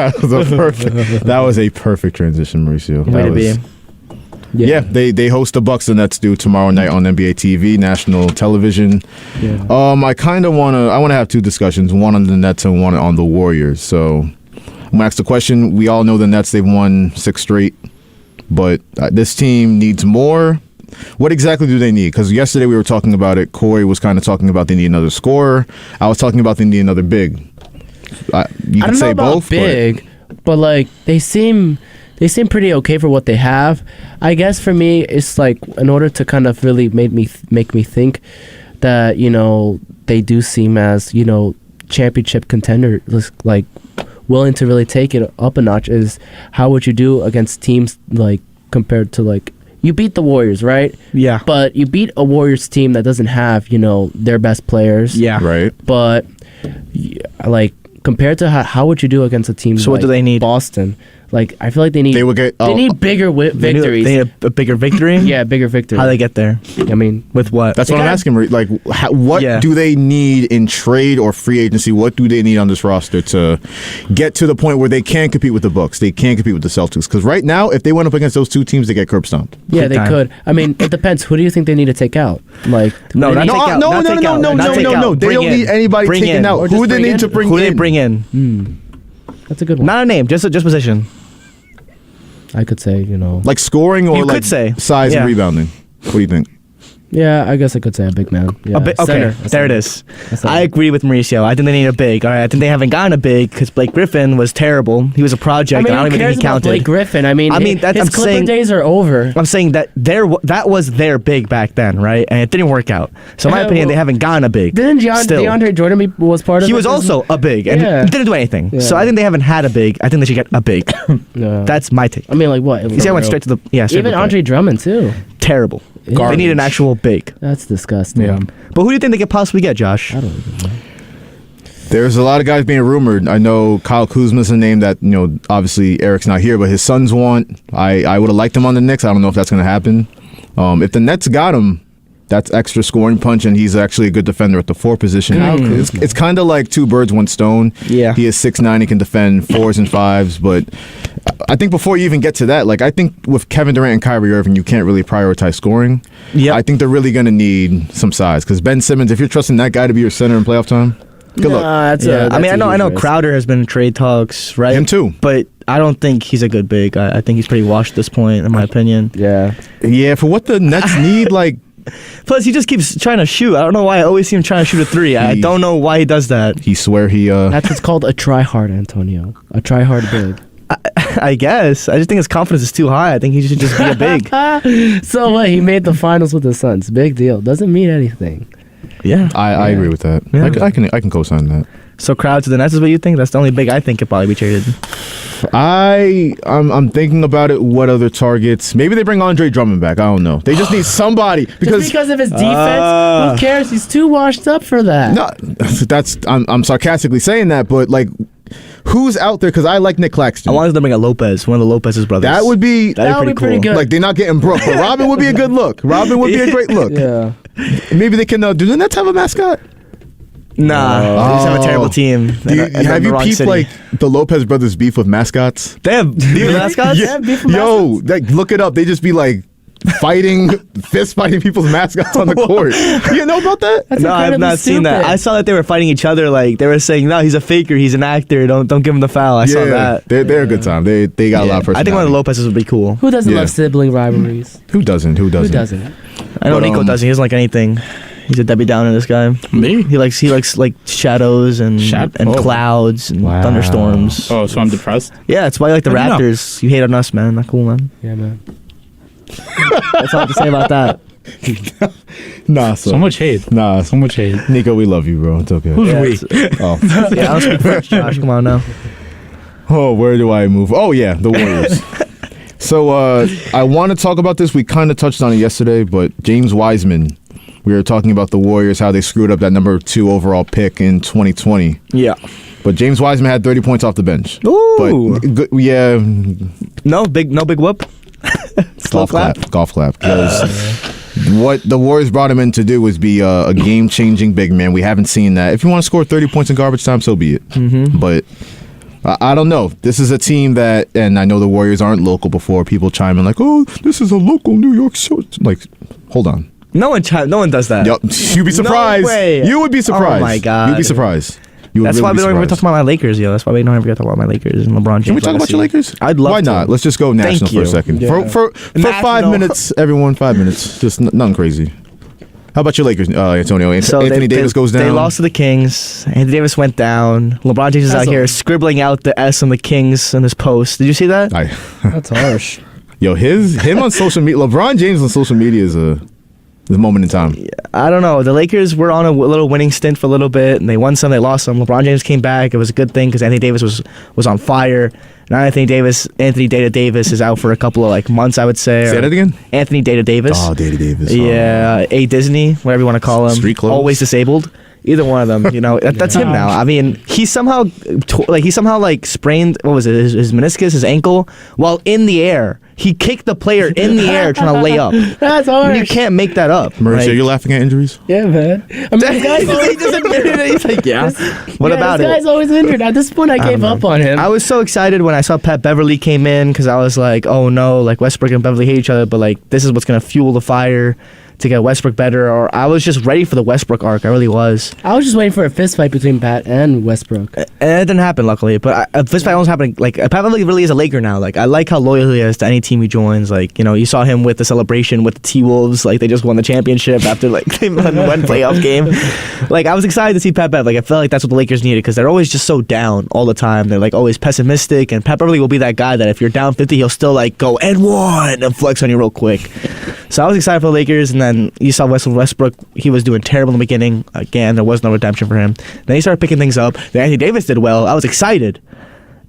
[SPEAKER 4] That was a perfect transition, Mauricio.
[SPEAKER 6] Way
[SPEAKER 4] That
[SPEAKER 6] to
[SPEAKER 4] was-
[SPEAKER 6] be.
[SPEAKER 4] Yeah, they host the Bucks and Nets do tomorrow night on NBA TV, national television.
[SPEAKER 7] Yeah.
[SPEAKER 4] I kind of want to have 2 discussions, one on the Nets and one on the Warriors. So I'm gonna ask the question. We all know the Nets, they've won 6 straight, but this team needs more. What exactly do they need? Because yesterday we were talking about it. Corey was kind of talking about they need another scorer. I was talking about they need another big. You
[SPEAKER 7] I
[SPEAKER 4] can
[SPEAKER 7] don't
[SPEAKER 4] say
[SPEAKER 7] know about
[SPEAKER 4] both,
[SPEAKER 7] big, but like they seem pretty okay for what they have. I guess for me, it's like in order to kind of really make me think that they do seem as championship contender, like willing to really take it up a notch. Is how would you do against teams like compared to like you beat the Warriors, right?
[SPEAKER 6] Yeah.
[SPEAKER 7] But you beat a Warriors team that doesn't have their best players.
[SPEAKER 6] Yeah.
[SPEAKER 4] right?
[SPEAKER 7] But like compared to how would you do against a team?
[SPEAKER 6] So what
[SPEAKER 7] like
[SPEAKER 6] do they need?
[SPEAKER 7] Boston. Like I feel like they need.
[SPEAKER 4] They would get.
[SPEAKER 7] They need bigger victories.
[SPEAKER 6] They need a bigger victory.
[SPEAKER 7] Yeah, bigger victories.
[SPEAKER 6] How they get there?
[SPEAKER 7] I mean,
[SPEAKER 6] With what?
[SPEAKER 4] That's
[SPEAKER 7] They
[SPEAKER 4] what I'm
[SPEAKER 7] gotta-
[SPEAKER 4] asking. Like, what
[SPEAKER 6] Yeah.
[SPEAKER 4] do they need in trade or free agency? What do they need on this roster to get to the point where they can compete with the Bucks? They can compete with the Celtics. Because right now, if they went up against those 2 teams, they get curb stomped.
[SPEAKER 7] yeah,
[SPEAKER 6] Big
[SPEAKER 7] they
[SPEAKER 6] time.
[SPEAKER 7] could. I mean, it depends. Who do you think they need to take out? Like
[SPEAKER 6] No,
[SPEAKER 7] who do
[SPEAKER 6] not
[SPEAKER 7] they
[SPEAKER 6] take
[SPEAKER 7] need-
[SPEAKER 6] out. Not take out. Not take out.
[SPEAKER 4] They
[SPEAKER 6] Bring
[SPEAKER 4] don't
[SPEAKER 6] in.
[SPEAKER 4] need anybody
[SPEAKER 6] Bring
[SPEAKER 4] taken
[SPEAKER 6] in.
[SPEAKER 4] out.
[SPEAKER 7] Or
[SPEAKER 4] Who
[SPEAKER 7] just
[SPEAKER 4] do they
[SPEAKER 7] bring
[SPEAKER 4] need
[SPEAKER 7] in?
[SPEAKER 4] to bring
[SPEAKER 6] Who
[SPEAKER 4] in?
[SPEAKER 6] do they bring in?
[SPEAKER 7] That's a good one.
[SPEAKER 6] Not a name, just position.
[SPEAKER 7] I could say,
[SPEAKER 4] Like scoring or
[SPEAKER 6] You
[SPEAKER 4] like
[SPEAKER 6] could say.
[SPEAKER 4] size
[SPEAKER 6] Yeah.
[SPEAKER 4] and rebounding? What do you think?
[SPEAKER 7] yeah, I guess I could say a big man. Yeah,
[SPEAKER 6] Okay,
[SPEAKER 7] center.
[SPEAKER 6] there it is.
[SPEAKER 7] That's
[SPEAKER 6] I agree with Mauricio. I think they need a big. All right, I think they haven't gotten a big because Blake Griffin was terrible. He was a project,
[SPEAKER 7] I mean,
[SPEAKER 6] and I don't
[SPEAKER 7] who
[SPEAKER 6] even
[SPEAKER 7] cares
[SPEAKER 6] think he
[SPEAKER 7] about
[SPEAKER 6] counted.
[SPEAKER 7] Blake Griffin? I mean,
[SPEAKER 6] that-
[SPEAKER 7] his
[SPEAKER 6] I'm
[SPEAKER 7] Clipper
[SPEAKER 6] saying-
[SPEAKER 7] days are over.
[SPEAKER 6] I'm saying that that was their big back then, right? And it didn't work out. So in my
[SPEAKER 7] Yeah,
[SPEAKER 6] opinion,
[SPEAKER 7] well,
[SPEAKER 6] they haven't gotten a big.
[SPEAKER 7] Didn't
[SPEAKER 6] Still.
[SPEAKER 7] DeAndre Jordan was part of
[SPEAKER 6] He
[SPEAKER 7] it?
[SPEAKER 6] was also a big and
[SPEAKER 7] Yeah.
[SPEAKER 6] didn't do anything.
[SPEAKER 7] Yeah.
[SPEAKER 6] So I think they haven't had a big. I think they should get a big.
[SPEAKER 7] No.
[SPEAKER 6] That's my take.
[SPEAKER 7] I mean, like what?
[SPEAKER 6] You see, I went straight to the straight to
[SPEAKER 7] Even
[SPEAKER 6] the point.
[SPEAKER 7] Andre Drummond too.
[SPEAKER 6] Terrible. They need an actual big.
[SPEAKER 7] That's disgusting.
[SPEAKER 5] Yeah.
[SPEAKER 6] But who do you think they could possibly get, Josh?
[SPEAKER 7] I don't even know.
[SPEAKER 4] There's a lot of guys being rumored. I know Kyle Kuzma's a name that, obviously Eric's not here, but his sons want. I would have liked him on the Knicks. I don't know if that's going to happen. If the Nets got him, that's extra scoring punch, and he's actually a good defender at the 4 position. It's kind of like 2 birds, 1 stone.
[SPEAKER 6] Yeah.
[SPEAKER 4] He is 6'9", he can defend 4s and 5s, but I think before you even get to that, like I think with Kevin Durant and Kyrie Irving, you can't really prioritize scoring.
[SPEAKER 6] Yep.
[SPEAKER 4] I think they're really going to need some size, because Ben Simmons, if you're trusting that guy to be your center in playoff time, Good luck.
[SPEAKER 6] I mean, I know Crowder has been in trade talks, right?
[SPEAKER 4] Him too.
[SPEAKER 6] But I don't think he's a good big. I think he's pretty washed at this point, in my opinion.
[SPEAKER 7] Yeah.
[SPEAKER 4] Yeah, for what the Nets need, like.
[SPEAKER 6] Plus, he just keeps trying to shoot. I don't know why. I always see him trying to shoot a three. I don't know why he does that.
[SPEAKER 4] He swear he.
[SPEAKER 7] That's what's called a try-hard, Antonio. A try-hard big.
[SPEAKER 6] I guess. I just think his confidence is too high. I think he should just be a big.
[SPEAKER 7] So what? He made the finals with the Suns. Big deal. Doesn't mean anything.
[SPEAKER 6] Yeah.
[SPEAKER 4] I agree with that.
[SPEAKER 6] Yeah.
[SPEAKER 4] I can co-sign that.
[SPEAKER 6] So Crowd to the Nets is what you think? That's the only big I think could probably be traded.
[SPEAKER 4] I'm thinking about it. What other targets? Maybe they bring Andre Drummond back. I don't know. They just need somebody
[SPEAKER 7] Just because of his defense? Who cares? He's too washed up for that.
[SPEAKER 4] No, I'm sarcastically saying that, but like, who's out there? Because I like Nick Claxton.
[SPEAKER 6] I wanted them to bring a Lopez, one of the Lopez's brothers.
[SPEAKER 4] That would be
[SPEAKER 7] That'd be pretty good.
[SPEAKER 4] Like, they're not getting Brook, but Robin would be a good look. Robin would be a great look.
[SPEAKER 7] Yeah.
[SPEAKER 4] Maybe they can. Do the Nets have a mascot?
[SPEAKER 6] Nah, they just have a terrible team.
[SPEAKER 4] Have you peeped like the Lopez brothers beef with mascots?
[SPEAKER 6] They have beef with mascots?
[SPEAKER 7] Yeah, beef with
[SPEAKER 4] Yo, like, look it up. They just be like fist fighting people's mascots on the court. You know about that?
[SPEAKER 7] That's
[SPEAKER 6] No, I have
[SPEAKER 7] incredibly
[SPEAKER 6] not seen that.
[SPEAKER 7] stupid.
[SPEAKER 6] I saw that they were fighting each other. Like they were saying, "No, he's a faker. He's an actor. Don't give him the foul." I saw that.
[SPEAKER 4] They're a good time. They got a lot of personality.
[SPEAKER 6] I think one of the Lopez's would be cool.
[SPEAKER 7] Who doesn't
[SPEAKER 4] Yeah.
[SPEAKER 7] love sibling rivalries?
[SPEAKER 4] Who doesn't?
[SPEAKER 7] Who doesn't?
[SPEAKER 6] I know
[SPEAKER 4] But,
[SPEAKER 6] Nico doesn't. He doesn't like anything. He's a Debbie Downer. This guy.
[SPEAKER 5] Me?
[SPEAKER 6] He likes like shadows and
[SPEAKER 5] Oh.
[SPEAKER 6] clouds and thunderstorms.
[SPEAKER 5] Oh, so I'm depressed?
[SPEAKER 6] Yeah, that's why you like the
[SPEAKER 5] How'd you know?
[SPEAKER 6] Raptors. You hate on us, man. Not cool, man.
[SPEAKER 7] Yeah, man.
[SPEAKER 6] That's all I have to say about that.
[SPEAKER 4] Nah,
[SPEAKER 5] So much hate.
[SPEAKER 4] Nah,
[SPEAKER 5] So much hate.
[SPEAKER 4] Nico, we love you, bro. It's okay.
[SPEAKER 5] Who's
[SPEAKER 6] Yeah,
[SPEAKER 5] we?
[SPEAKER 6] it's-
[SPEAKER 4] Oh.
[SPEAKER 6] Yeah, I don't speak French, Josh. Come on now.
[SPEAKER 4] Oh, where do I move? Oh, yeah, the Warriors. So I want to talk about this. We kind of touched on it yesterday, but James Wiseman, we were talking about the Warriors, how they screwed up that number 2 overall pick in 2020.
[SPEAKER 6] Yeah.
[SPEAKER 4] But James Wiseman had 30 points off the bench.
[SPEAKER 6] Ooh.
[SPEAKER 4] But yeah,
[SPEAKER 6] No big whoop. Slow clap.
[SPEAKER 4] golf clap. Because what the Warriors brought him in to do was be a game-changing big man. We haven't seen that. If you want to score 30 points in garbage time, so be it. Mm-hmm. But I don't know. This is a team that, and I know the Warriors aren't local before. People chime in like, "Oh, this is a local New York show." Like, hold on.
[SPEAKER 6] No one does that.
[SPEAKER 4] Yup. You'd be surprised.
[SPEAKER 6] No way.
[SPEAKER 4] You would be surprised.
[SPEAKER 6] Oh my God.
[SPEAKER 4] You'd be surprised. You would
[SPEAKER 6] That's
[SPEAKER 4] really
[SPEAKER 6] why we
[SPEAKER 4] be
[SPEAKER 6] don't ever
[SPEAKER 4] surprised.
[SPEAKER 6] talk about my Lakers, yo. That's why we don't ever talk about my Lakers and LeBron James.
[SPEAKER 4] Can we talk about your
[SPEAKER 6] legacy.
[SPEAKER 4] Lakers?
[SPEAKER 6] I'd love
[SPEAKER 4] Why
[SPEAKER 6] to.
[SPEAKER 4] not? Let's just go national for a
[SPEAKER 6] you.
[SPEAKER 4] second.
[SPEAKER 7] Yeah.
[SPEAKER 4] For 5
[SPEAKER 6] National.
[SPEAKER 4] minutes, everyone, 5 minutes. Just nothing crazy. How about your Lakers, Antonio?
[SPEAKER 6] So
[SPEAKER 4] Anthony Davis goes down.
[SPEAKER 6] They lost to the Kings. Anthony Davis went down. LeBron James is
[SPEAKER 7] That's
[SPEAKER 6] out here scribbling out the S on the Kings in his post. Did you see that?
[SPEAKER 7] That's harsh.
[SPEAKER 4] Yo, him on social media. LeBron James on social media is a moment in time.
[SPEAKER 6] I don't know. The Lakers were on a little winning stint for a little bit, and they won some, they lost some. LeBron James came back. It was a good thing because Anthony Davis was on fire. Now Anthony Data Davis is out for a couple of like months, I would say.
[SPEAKER 4] Say that again?
[SPEAKER 6] Anthony Data Davis.
[SPEAKER 4] Oh, Data Davis.
[SPEAKER 6] Yeah, A Disney, whatever you want to call him.
[SPEAKER 4] Street clothes.
[SPEAKER 6] Always disabled. Either one of them, you know, that's him now. I mean, he somehow sprained, what was it, his meniscus, his ankle, while in the air. He kicked the player in the air trying to lay up.
[SPEAKER 7] That's
[SPEAKER 6] I
[SPEAKER 7] harsh.
[SPEAKER 6] mean, you can't make that up.
[SPEAKER 4] Mauricio,
[SPEAKER 6] Like-
[SPEAKER 4] you're laughing at injuries?
[SPEAKER 7] Yeah, man. I mean, this guy's always,
[SPEAKER 6] he just admitted it. He's like, yeah. What about
[SPEAKER 7] this
[SPEAKER 6] it?
[SPEAKER 7] guy's always injured. At this point, I gave up on him.
[SPEAKER 6] I was so excited when I saw Pat Beverly came in because I was like, oh no, like Westbrook and Beverly hate each other, but like this is what's gonna fuel the fire to get Westbrook better. Or I was just ready for the Westbrook arc. I really was.
[SPEAKER 7] I was just waiting for a fist fight between Pat and Westbrook.
[SPEAKER 6] And it didn't happen, luckily. But this fight almost happened. Like Pat Beverly really is a Laker now. Like I like how loyal he is to any team he joins. Like, you know, you saw him with the celebration with the T-Wolves. Like they just won the championship after like they won one playoff game. Like I was excited to see Pat Bev. Like I felt like that's what the Lakers needed because they're always just so down all the time. They're like always pessimistic. And Pat Beverly will be that guy that if you're down 50, he'll still like go and one and flex on you real quick. So I was excited for the Lakers. And then you saw Westbrook. He was doing terrible in the beginning. Again, there was no redemption for him. Then he started picking things up. Then Anthony Davis did well. I was excited.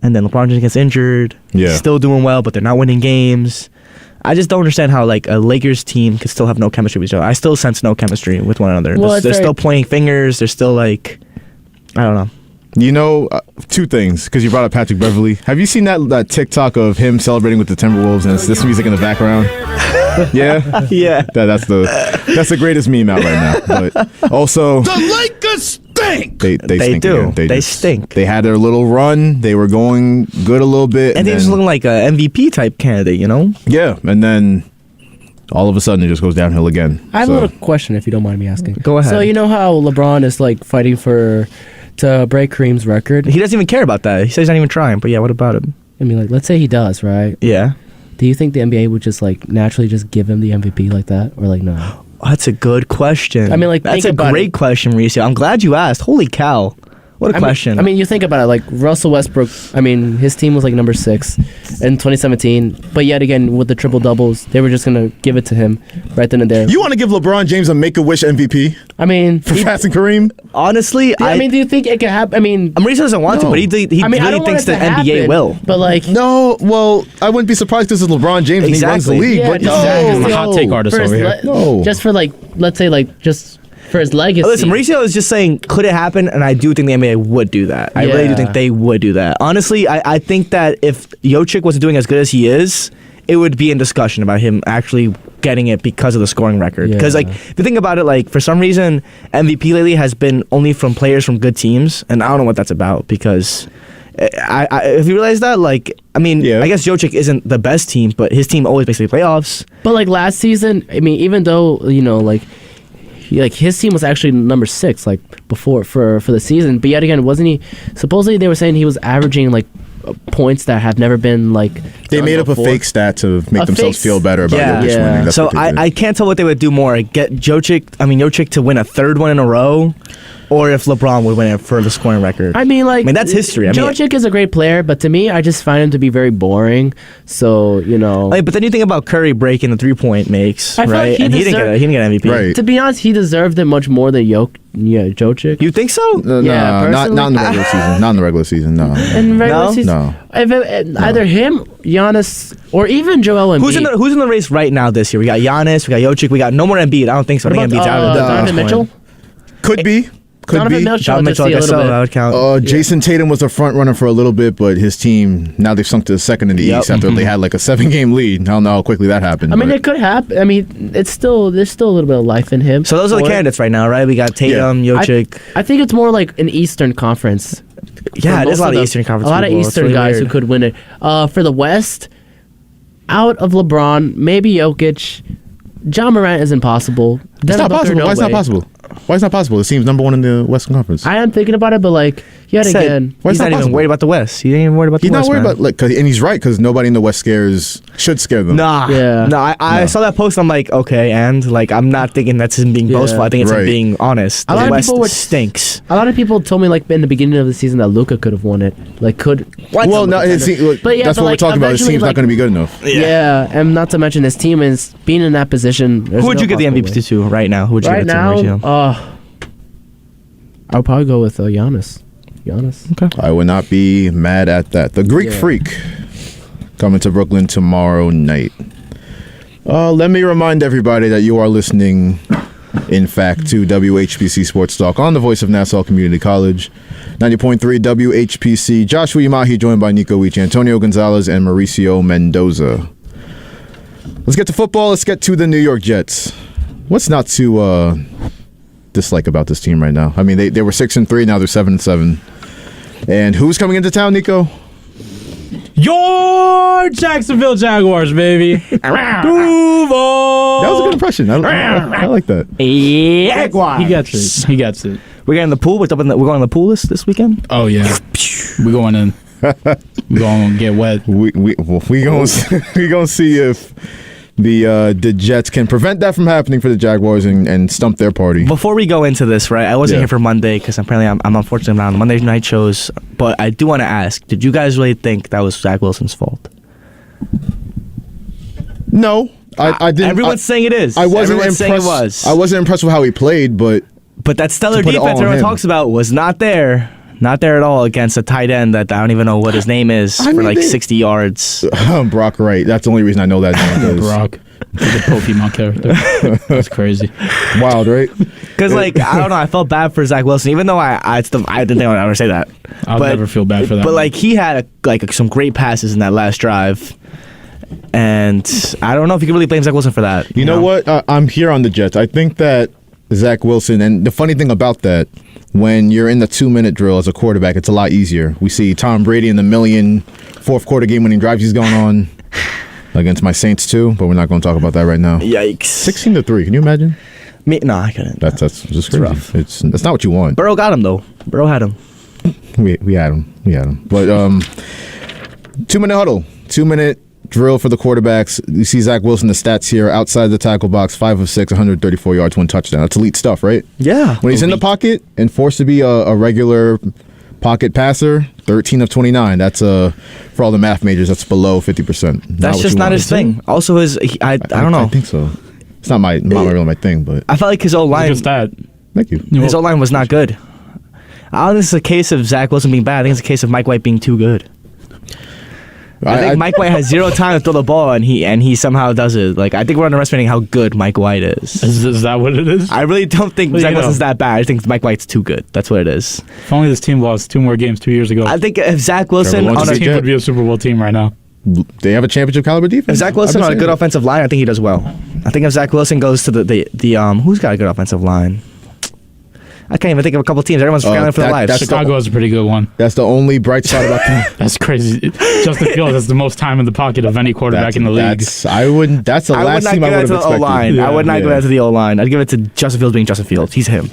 [SPEAKER 6] And then LeBron James gets injured.
[SPEAKER 4] Yeah.
[SPEAKER 6] He's still doing well, but they're not winning games. I just don't understand how like a Lakers team could still have no chemistry with each other. I still sense no chemistry with one another.
[SPEAKER 7] Well,
[SPEAKER 6] They're still pointing fingers. They're still like, I don't know.
[SPEAKER 4] You know, 2 things, because you brought up Patrick Beverly. Have you seen that TikTok of him celebrating with the Timberwolves and it's this music in the background? Yeah?
[SPEAKER 6] Yeah.
[SPEAKER 4] That's the greatest meme out right now. But also,
[SPEAKER 2] The Lakers stink!
[SPEAKER 4] they stink
[SPEAKER 6] do.
[SPEAKER 4] again.
[SPEAKER 6] They stink.
[SPEAKER 4] They had their little run. They were going good a little bit.
[SPEAKER 6] And they just
[SPEAKER 4] then-
[SPEAKER 6] looking like a MVP type candidate, you know?
[SPEAKER 4] Yeah, and then all of a sudden it just goes downhill again.
[SPEAKER 7] I have
[SPEAKER 4] So-
[SPEAKER 7] a little question, if you don't mind me asking.
[SPEAKER 6] Go ahead.
[SPEAKER 7] So you know how LeBron is like fighting for to break Kareem's record.
[SPEAKER 6] He doesn't even care about that. He says he's not even trying. But yeah, what about him?
[SPEAKER 7] I mean, like, let's say he does, right?
[SPEAKER 6] Yeah.
[SPEAKER 7] Do you think the NBA would just like naturally just give him the MVP like that, or like no?
[SPEAKER 6] Oh, that's a good question.
[SPEAKER 7] I mean, like,
[SPEAKER 6] that's
[SPEAKER 7] think
[SPEAKER 6] a
[SPEAKER 7] about
[SPEAKER 6] great
[SPEAKER 7] it.
[SPEAKER 6] question, Mauricio. I'm glad you asked. Holy cow. What a question.
[SPEAKER 7] I mean, you think about it, like Russell Westbrook. I mean, his team was like number 6 in 2017, but yet again with the triple doubles, they were just gonna give it to him right then and there.
[SPEAKER 4] You want to give LeBron James a Make-A-Wish MVP
[SPEAKER 7] I mean,
[SPEAKER 4] for passing Kareem?
[SPEAKER 6] honestly,
[SPEAKER 7] I mean, do you think it could happen? I mean,
[SPEAKER 6] Mauricio doesn't want to,
[SPEAKER 4] No.
[SPEAKER 6] but he
[SPEAKER 7] I mean, I
[SPEAKER 6] really
[SPEAKER 7] don't
[SPEAKER 6] thinks
[SPEAKER 7] want
[SPEAKER 6] the
[SPEAKER 7] it to
[SPEAKER 6] NBA
[SPEAKER 7] happen,
[SPEAKER 6] will.
[SPEAKER 7] But like,
[SPEAKER 4] No, well, I wouldn't be surprised because it's LeBron James and he runs the
[SPEAKER 6] Exactly.
[SPEAKER 4] league.
[SPEAKER 7] yeah,
[SPEAKER 4] but
[SPEAKER 7] exactly.
[SPEAKER 5] I'm a hot take artist
[SPEAKER 7] for his
[SPEAKER 5] over here.
[SPEAKER 4] No.
[SPEAKER 7] just for like, let's say like just for his legacy.
[SPEAKER 6] Listen, Mauricio is just saying, could it happen? And I do think the NBA would do that. I really do
[SPEAKER 7] Yeah.
[SPEAKER 6] think they would do that. Honestly, I think that if Jokic wasn't doing as good as he is, it would be in discussion about him actually getting it because of the scoring record. Because,
[SPEAKER 7] Yeah.
[SPEAKER 6] like, if you think about it, like, for some reason, MVP lately has been only from players from good teams. And I don't know what that's about because... if you realize that, like, I mean,
[SPEAKER 4] Yeah.
[SPEAKER 6] I guess Jokic isn't the best team, but his team always basically playoffs.
[SPEAKER 7] But like last season, I mean, even though like his team was actually number 6 like before for the season, but yet again, wasn't he? Supposedly they were saying he was averaging like points that have never been like.
[SPEAKER 4] They
[SPEAKER 7] done
[SPEAKER 4] made up
[SPEAKER 7] before.
[SPEAKER 4] a fake stat to make
[SPEAKER 7] A
[SPEAKER 4] themselves
[SPEAKER 7] fake-
[SPEAKER 4] feel better about
[SPEAKER 6] Yeah.
[SPEAKER 4] Jokic
[SPEAKER 7] Yeah.
[SPEAKER 4] winning. That's
[SPEAKER 6] So
[SPEAKER 4] what they did.
[SPEAKER 6] I can't tell what they would do more. Get Jokic to win a third one in a row, or if LeBron would win it for the scoring record.
[SPEAKER 7] I mean, like,
[SPEAKER 6] that's history. I mean,
[SPEAKER 7] Jokic is a great player, but to me, I just find him to be very boring. So
[SPEAKER 6] but then you think about Curry breaking the 3-point makes,
[SPEAKER 7] I feel like
[SPEAKER 6] right?
[SPEAKER 7] he
[SPEAKER 6] And he didn't get an MVP.
[SPEAKER 4] Right.
[SPEAKER 7] to be honest, he deserved it much more than Jokic.
[SPEAKER 6] You think so?
[SPEAKER 7] Yeah,
[SPEAKER 4] not in the regular season. Not in the regular season. No.
[SPEAKER 7] In regular
[SPEAKER 6] No?
[SPEAKER 7] season,
[SPEAKER 4] No.
[SPEAKER 7] either him, Giannis, or even Joel Embiid.
[SPEAKER 6] Who's in the race right now this year? We got Giannis, we got Jokic, we got no more Embiid. I don't think so. I
[SPEAKER 7] What
[SPEAKER 6] think
[SPEAKER 7] about
[SPEAKER 6] Embiid's out of the
[SPEAKER 7] Donovan Mitchell?
[SPEAKER 4] Could be. Could
[SPEAKER 7] Donovan
[SPEAKER 4] be.
[SPEAKER 7] Mitchell,
[SPEAKER 6] John
[SPEAKER 7] just
[SPEAKER 6] Mitchell,
[SPEAKER 7] see
[SPEAKER 6] I
[SPEAKER 7] a
[SPEAKER 6] guess
[SPEAKER 7] little
[SPEAKER 6] so.
[SPEAKER 7] bit.
[SPEAKER 6] I would count.
[SPEAKER 4] Jason Tatum was the front runner for a little bit, but his team now they've sunk to the second in the
[SPEAKER 6] Yep.
[SPEAKER 4] East after they had like a 7-game lead. I don't know how quickly that happened.
[SPEAKER 7] I mean,
[SPEAKER 4] but-
[SPEAKER 7] it could happen. I mean, there's still a little bit of life in him.
[SPEAKER 6] So those are the
[SPEAKER 7] Or-
[SPEAKER 6] candidates right now, right? We got Tatum, Jokic.
[SPEAKER 7] I think it's more like an Eastern Conference.
[SPEAKER 6] Yeah,
[SPEAKER 7] For
[SPEAKER 6] there's a
[SPEAKER 7] most
[SPEAKER 6] lot of
[SPEAKER 7] the-
[SPEAKER 6] Eastern Conference
[SPEAKER 7] A lot
[SPEAKER 6] people.
[SPEAKER 7] of
[SPEAKER 6] It's
[SPEAKER 7] Eastern
[SPEAKER 6] really
[SPEAKER 7] guys
[SPEAKER 6] weird.
[SPEAKER 7] who could win it. For the West, out of LeBron, maybe Jokic. John Morant is impossible.
[SPEAKER 4] It's
[SPEAKER 7] Devin
[SPEAKER 4] not
[SPEAKER 7] Booker,
[SPEAKER 4] possible.
[SPEAKER 7] no
[SPEAKER 4] Why is it not
[SPEAKER 7] way.
[SPEAKER 4] possible? Why is it not possible? The team's number 1 in the Western Conference.
[SPEAKER 7] I am thinking about it, but like yet
[SPEAKER 6] Said,
[SPEAKER 7] again,
[SPEAKER 4] Why
[SPEAKER 6] he's
[SPEAKER 4] is that
[SPEAKER 6] not even
[SPEAKER 4] possible?
[SPEAKER 6] worried about the West. He ain't even worried about the
[SPEAKER 4] He's
[SPEAKER 6] West.
[SPEAKER 4] not worried
[SPEAKER 6] man.
[SPEAKER 4] about like, and he's right because nobody in the West should scare them.
[SPEAKER 6] Nah,
[SPEAKER 7] Yeah.
[SPEAKER 6] no. I
[SPEAKER 4] No.
[SPEAKER 6] saw that post. I'm like, okay, and like, I'm not thinking that's him being
[SPEAKER 7] Yeah.
[SPEAKER 6] boastful. I think it's him
[SPEAKER 4] Right.
[SPEAKER 6] being honest.
[SPEAKER 7] A
[SPEAKER 6] The
[SPEAKER 7] lot of
[SPEAKER 6] West
[SPEAKER 7] people would-
[SPEAKER 6] stinks.
[SPEAKER 7] a lot of people told me like in the beginning of the season that Luka could have won it. Like could.
[SPEAKER 4] Well, no,
[SPEAKER 7] But yeah,
[SPEAKER 4] that's
[SPEAKER 7] but,
[SPEAKER 4] what we're
[SPEAKER 7] like,
[SPEAKER 4] talking about. His
[SPEAKER 7] eventually,
[SPEAKER 4] team's
[SPEAKER 7] like-
[SPEAKER 4] not going to be good enough.
[SPEAKER 7] Yeah. and not to mention his team is being in that position.
[SPEAKER 6] Who would you give the MVP to right now? Who would you
[SPEAKER 7] Right
[SPEAKER 6] give it to?
[SPEAKER 7] now,
[SPEAKER 6] Mauricio?
[SPEAKER 7] I would probably go with Giannis. Giannis.
[SPEAKER 4] I would not be mad at that. The Greek
[SPEAKER 7] Yeah.
[SPEAKER 4] Freak coming to Brooklyn tomorrow night. Let me remind everybody that you are listening, in fact, to WHPC Sports Talk on the voice of Nassau Community College. 90.3 WHPC. Joshua Umahi joined by Nico Weech, Antonio Gonzalez, and Mauricio Mendoza. Let's get to football. Let's get to the New York Jets. What's not to dislike about this team right now? I mean, they were 6-3. Now they're 7-7. And who's coming into town, Nico?
[SPEAKER 5] Your Jacksonville Jaguars, baby. Move on.
[SPEAKER 4] That was a good impression. I like that.
[SPEAKER 6] Jaguars.
[SPEAKER 5] He gets it. He gets it.
[SPEAKER 6] We're getting the pool. We're going in the pool this weekend.
[SPEAKER 5] Oh yeah, we going in. We gonna get wet.
[SPEAKER 4] We gonna see if the Jets can prevent that from happening for the Jaguars and stump their party.
[SPEAKER 6] Before we go into this, right? I wasn't
[SPEAKER 4] Yeah.
[SPEAKER 6] here for Monday because apparently I'm unfortunately not on the Monday night shows. But I do want to ask: did you guys really think that was Zach Wilson's fault?
[SPEAKER 4] No, I didn't.
[SPEAKER 6] Everyone's saying it is.
[SPEAKER 4] I wasn't
[SPEAKER 6] Everyone's
[SPEAKER 4] impressed.
[SPEAKER 6] saying it was.
[SPEAKER 4] I wasn't impressed with how he played, but
[SPEAKER 6] But that stellar
[SPEAKER 4] put it all
[SPEAKER 6] defense
[SPEAKER 4] on
[SPEAKER 6] everyone
[SPEAKER 4] him.
[SPEAKER 6] talks about was not there. Not there at all against a tight end that I don't even know what his name is
[SPEAKER 4] I
[SPEAKER 6] for
[SPEAKER 4] mean,
[SPEAKER 6] like
[SPEAKER 4] they-
[SPEAKER 6] 60 yards.
[SPEAKER 4] Brock Wright. That's the only reason I know that name. 'cause-
[SPEAKER 5] Brock, the Pokemon character. That's crazy.
[SPEAKER 4] Wild, right?
[SPEAKER 6] Because like I don't know, I felt bad for Zach Wilson, even though I didn't think I would ever say that.
[SPEAKER 5] I'll never feel bad for that.
[SPEAKER 6] But like he had some great passes in that last drive, and I don't know if you can really blame Zach Wilson for that.
[SPEAKER 4] You know what? I'm here on the Jets. I think that Zach Wilson, and the funny thing about that, when you're in the 2-minute drill as a quarterback, it's a lot easier. We see Tom Brady in the million fourth quarter game winning drives he's going on against my Saints too, but we're not going to talk about that right now.
[SPEAKER 6] Yikes!
[SPEAKER 4] 16-3. Can you imagine?
[SPEAKER 6] No, I couldn't.
[SPEAKER 4] That's just crazy.
[SPEAKER 6] rough.
[SPEAKER 4] That's not what you want.
[SPEAKER 6] Burrow got him though. Bro had him.
[SPEAKER 4] We had him. But 2-minute huddle. 2-minute drill for the quarterbacks. You see Zach Wilson, the stats here, outside the tackle box, 5 of 6, 134 yards, 1 touchdown. That's elite stuff, right?
[SPEAKER 6] Yeah.
[SPEAKER 4] When he's in the pocket and forced to be a regular pocket passer, 13 of 29. That's for all the math majors, that's below 50%.
[SPEAKER 6] That's just not his thing. Also, I don't know.
[SPEAKER 4] I think so. It's not really my thing, but
[SPEAKER 6] I felt like his O-line.
[SPEAKER 5] Just that.
[SPEAKER 4] thank you.
[SPEAKER 6] His O-line was not good. I don't think it's a case of Zach Wilson being bad. I think it's a case of Mike White being too good. I think Mike White has zero time to throw the ball, and he somehow does it. Like, I think we're underestimating how good Mike White is.
[SPEAKER 5] Is that what it is?
[SPEAKER 6] I really don't think
[SPEAKER 5] Well,
[SPEAKER 6] Zach
[SPEAKER 5] you know.
[SPEAKER 6] Wilson's that bad. I think Mike White's too good. That's what it is.
[SPEAKER 5] If only this team lost 2 more games 2 years ago.
[SPEAKER 6] I think if Zach Wilson
[SPEAKER 4] Trevor
[SPEAKER 6] on
[SPEAKER 4] Lawrence
[SPEAKER 6] a
[SPEAKER 5] This team would be a Super Bowl team right now.
[SPEAKER 4] They have a championship caliber defense.
[SPEAKER 6] if Zach Wilson on a good offensive line, I think he does well. I think if Zach Wilson goes to the who's got a good offensive line? I can't even think of a couple teams. Everyone's scrambling for their lives.
[SPEAKER 4] that's
[SPEAKER 5] Chicago is a pretty good one.
[SPEAKER 4] That's the only bright spot about them.
[SPEAKER 5] That's crazy. Justin Fields has the most time in the pocket of any quarterback in the league.
[SPEAKER 4] That's the last
[SPEAKER 6] not
[SPEAKER 4] team
[SPEAKER 6] give
[SPEAKER 4] I
[SPEAKER 6] that
[SPEAKER 4] would
[SPEAKER 6] to
[SPEAKER 4] have
[SPEAKER 6] the
[SPEAKER 4] expected.
[SPEAKER 6] O-line. I would not give that to the O-line. I'd give it to Justin Fields being Justin Fields. He's him.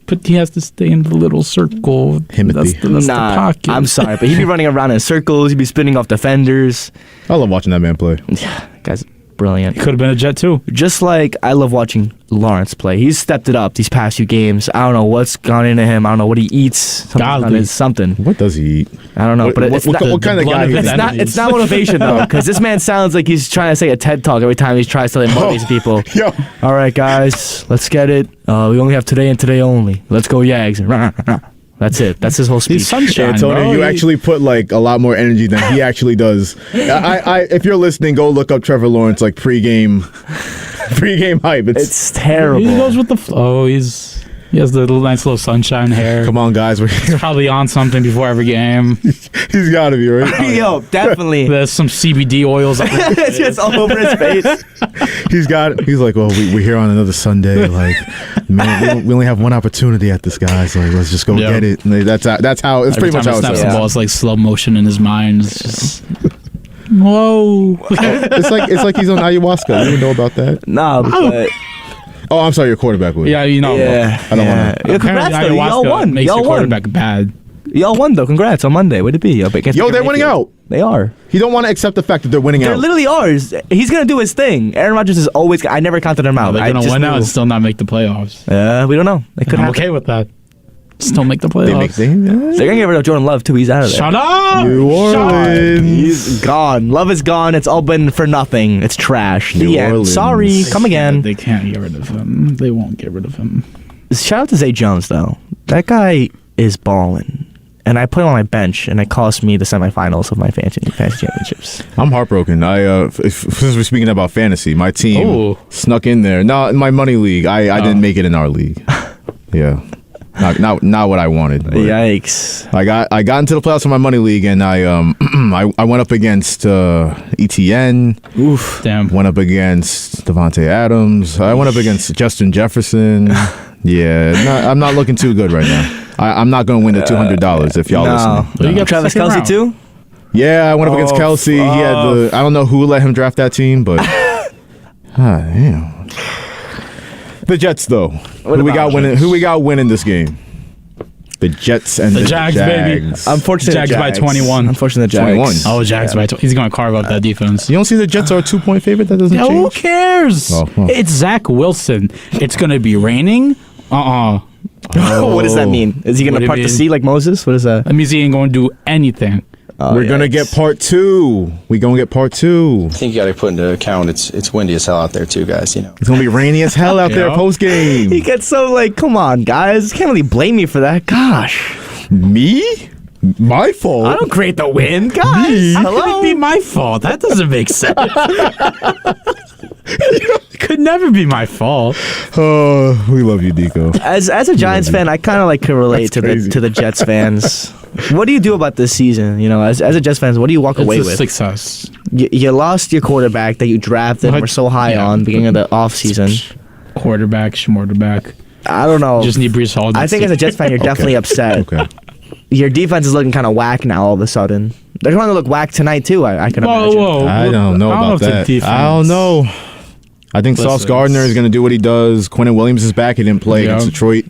[SPEAKER 5] But he has to stay in the little circle. That's the pocket.
[SPEAKER 6] I'm sorry, but he'd be running around in circles. He'd be spinning off defenders.
[SPEAKER 4] I love watching that man play.
[SPEAKER 6] Guy's brilliant.
[SPEAKER 5] He could have been a Jet too.
[SPEAKER 6] Just like I love watching Lawrence play. He's stepped it up these past few games. I don't know what's gone into him. I don't know what he eats. Something.
[SPEAKER 4] What does he eat?
[SPEAKER 6] I don't know. But it's not,
[SPEAKER 4] what kind of guy
[SPEAKER 5] blood
[SPEAKER 4] is
[SPEAKER 5] of
[SPEAKER 4] he?
[SPEAKER 6] it's not motivation though, because this man sounds like he's trying to say a TED talk every time he tries to motivate people.
[SPEAKER 4] Yo.
[SPEAKER 6] All right, guys, let's get it. We only have today and today only. Let's go, Yags. That's it. That's his whole speech.
[SPEAKER 5] He's sunshine,
[SPEAKER 4] Antonio,
[SPEAKER 5] bro.
[SPEAKER 4] you actually put like a lot more energy than he actually does. If you're listening, go look up Trevor Lawrence like pregame hype.
[SPEAKER 6] It's terrible.
[SPEAKER 5] He goes with the flow. He has the nice little sunshine hair.
[SPEAKER 4] Come on, guys.
[SPEAKER 5] He's probably on something before every game.
[SPEAKER 4] He's got to be, right?
[SPEAKER 6] Yo, definitely.
[SPEAKER 5] There's some CBD oils.
[SPEAKER 6] It's just all over his face.
[SPEAKER 4] He's like, well, we're here on another Sunday. Like, man, we only have one opportunity at this, guys. Like, let's just go get it. And that's how. It's
[SPEAKER 5] Every
[SPEAKER 4] pretty much
[SPEAKER 5] time
[SPEAKER 4] how
[SPEAKER 5] he snaps
[SPEAKER 4] it's.
[SPEAKER 5] the ball, it's like slow motion in his mind. It's just, whoa.
[SPEAKER 4] It's like he's on ayahuasca. You didn't know about that?
[SPEAKER 6] Nah, but
[SPEAKER 4] Oh, I'm sorry, your quarterback was.
[SPEAKER 5] Yeah, you know.
[SPEAKER 6] yeah.
[SPEAKER 4] I don't want to.
[SPEAKER 6] Yo, congrats though. Y'all
[SPEAKER 5] Ayahuasca
[SPEAKER 6] won.
[SPEAKER 5] makes
[SPEAKER 6] Y'all
[SPEAKER 5] your
[SPEAKER 6] won.
[SPEAKER 5] quarterback bad.
[SPEAKER 6] Y'all won though. Congrats on Monday. Where'd it be?
[SPEAKER 4] Yo, they're winning out.
[SPEAKER 6] They are.
[SPEAKER 4] He don't want to accept the fact that they're winning
[SPEAKER 6] They're
[SPEAKER 4] out.
[SPEAKER 6] literally ours. He's gonna do his thing. Aaron Rodgers is always. I never counted him out.
[SPEAKER 5] They're
[SPEAKER 6] I
[SPEAKER 5] going to
[SPEAKER 6] just
[SPEAKER 5] win out
[SPEAKER 6] knew.
[SPEAKER 5] and still not make the playoffs.
[SPEAKER 6] We don't know. They could
[SPEAKER 5] I'm
[SPEAKER 6] happen.
[SPEAKER 5] okay with that. Still make the
[SPEAKER 4] They
[SPEAKER 5] playoffs.
[SPEAKER 6] They're gonna get rid of Jordan Love too. He's out of there.
[SPEAKER 5] Shut up!
[SPEAKER 4] New Orleans.
[SPEAKER 6] He's gone. Love is gone. It's all been for nothing. It's trash.
[SPEAKER 4] New
[SPEAKER 6] The end.
[SPEAKER 4] Orleans.
[SPEAKER 6] Sorry. Come again.
[SPEAKER 5] They can't get rid of him. They won't get rid of him.
[SPEAKER 6] Shout out to Zay Jones though. That guy is balling. And I put him on my bench, and it cost me the semifinals of my fantasy championships.
[SPEAKER 4] I'm heartbroken. Since we're speaking about fantasy, my team snuck in there. No, in my money league, I didn't make it in our league. Yeah, not what I wanted. But
[SPEAKER 6] Yikes!
[SPEAKER 4] I got into the playoffs in my money league, and I went up against ETN.
[SPEAKER 6] Oof!
[SPEAKER 5] Damn.
[SPEAKER 4] Went up against Devontae Adams. I went up against Justin Jefferson. Yeah, I'm not looking too good right now. I'm not going to win the $200 if y'all listening.
[SPEAKER 5] But you got
[SPEAKER 6] Travis
[SPEAKER 5] second
[SPEAKER 6] Kelce
[SPEAKER 5] round.
[SPEAKER 6] too.
[SPEAKER 4] Yeah, I went up against Kelsey. He had I don't know who let him draft that team, but damn. The Jets though. Who we got winning this game? The Jets and
[SPEAKER 5] The Jags, baby.
[SPEAKER 6] Unfortunately,
[SPEAKER 5] Jags by 21.
[SPEAKER 6] Unfortunately, the
[SPEAKER 4] 21.
[SPEAKER 6] Jags.
[SPEAKER 5] Oh, Jags by 20. He's going to carve up that defense.
[SPEAKER 4] You don't see the Jets are a 2-point favorite? That doesn't
[SPEAKER 5] Yeah, who
[SPEAKER 4] change.
[SPEAKER 5] cares?
[SPEAKER 4] Oh, oh.
[SPEAKER 5] It's Zach Wilson. It's going to be raining.
[SPEAKER 6] What does that mean? Is he
[SPEAKER 5] What
[SPEAKER 6] going
[SPEAKER 5] do
[SPEAKER 6] to
[SPEAKER 5] you
[SPEAKER 6] part the
[SPEAKER 5] mean?
[SPEAKER 6] sea like Moses? What is that?
[SPEAKER 5] That means he ain't going to do anything.
[SPEAKER 4] We're gonna get part 2. We gonna get part 2.
[SPEAKER 8] I think you got to put into account it's windy as hell out there too, guys. You know.
[SPEAKER 4] It's gonna be rainy as hell out there
[SPEAKER 5] Yeah.
[SPEAKER 4] post
[SPEAKER 6] He
[SPEAKER 4] game.
[SPEAKER 6] gets so like, come on, guys. Can't really blame me for that. Gosh,
[SPEAKER 4] Me? My fault.
[SPEAKER 6] I don't create the win, guys.
[SPEAKER 5] How could
[SPEAKER 6] Hello.
[SPEAKER 5] it be my fault? That doesn't make sense. It could never be my fault.
[SPEAKER 4] Oh, we love you, Deco.
[SPEAKER 6] As a Giants fan, I kind of like can relate to
[SPEAKER 4] That's crazy.
[SPEAKER 6] the Jets fans. What do you do about this season? You know, as a Jets fan, what do you walk away
[SPEAKER 5] It's a
[SPEAKER 6] with?
[SPEAKER 5] success.
[SPEAKER 6] You lost your quarterback that you drafted and
[SPEAKER 5] What?
[SPEAKER 6] were so high
[SPEAKER 5] Yeah.
[SPEAKER 6] on beginning of the offseason.
[SPEAKER 5] Quarterback, schmorterback.
[SPEAKER 6] I don't know.
[SPEAKER 5] Just need Brees Hall.
[SPEAKER 6] I think as a Jets fan, you're definitely upset.
[SPEAKER 4] Okay.
[SPEAKER 6] Your defense is looking kind of whack now all of a sudden. They're going to look whack tonight, too, I can imagine.
[SPEAKER 4] I don't know about
[SPEAKER 5] if the
[SPEAKER 4] that.
[SPEAKER 5] defense-
[SPEAKER 4] I don't know. I think Sauce
[SPEAKER 5] Listen,
[SPEAKER 4] Gardner is going to do what he does. Quentin Williams is back. He didn't play
[SPEAKER 5] Yeah.
[SPEAKER 4] against Detroit.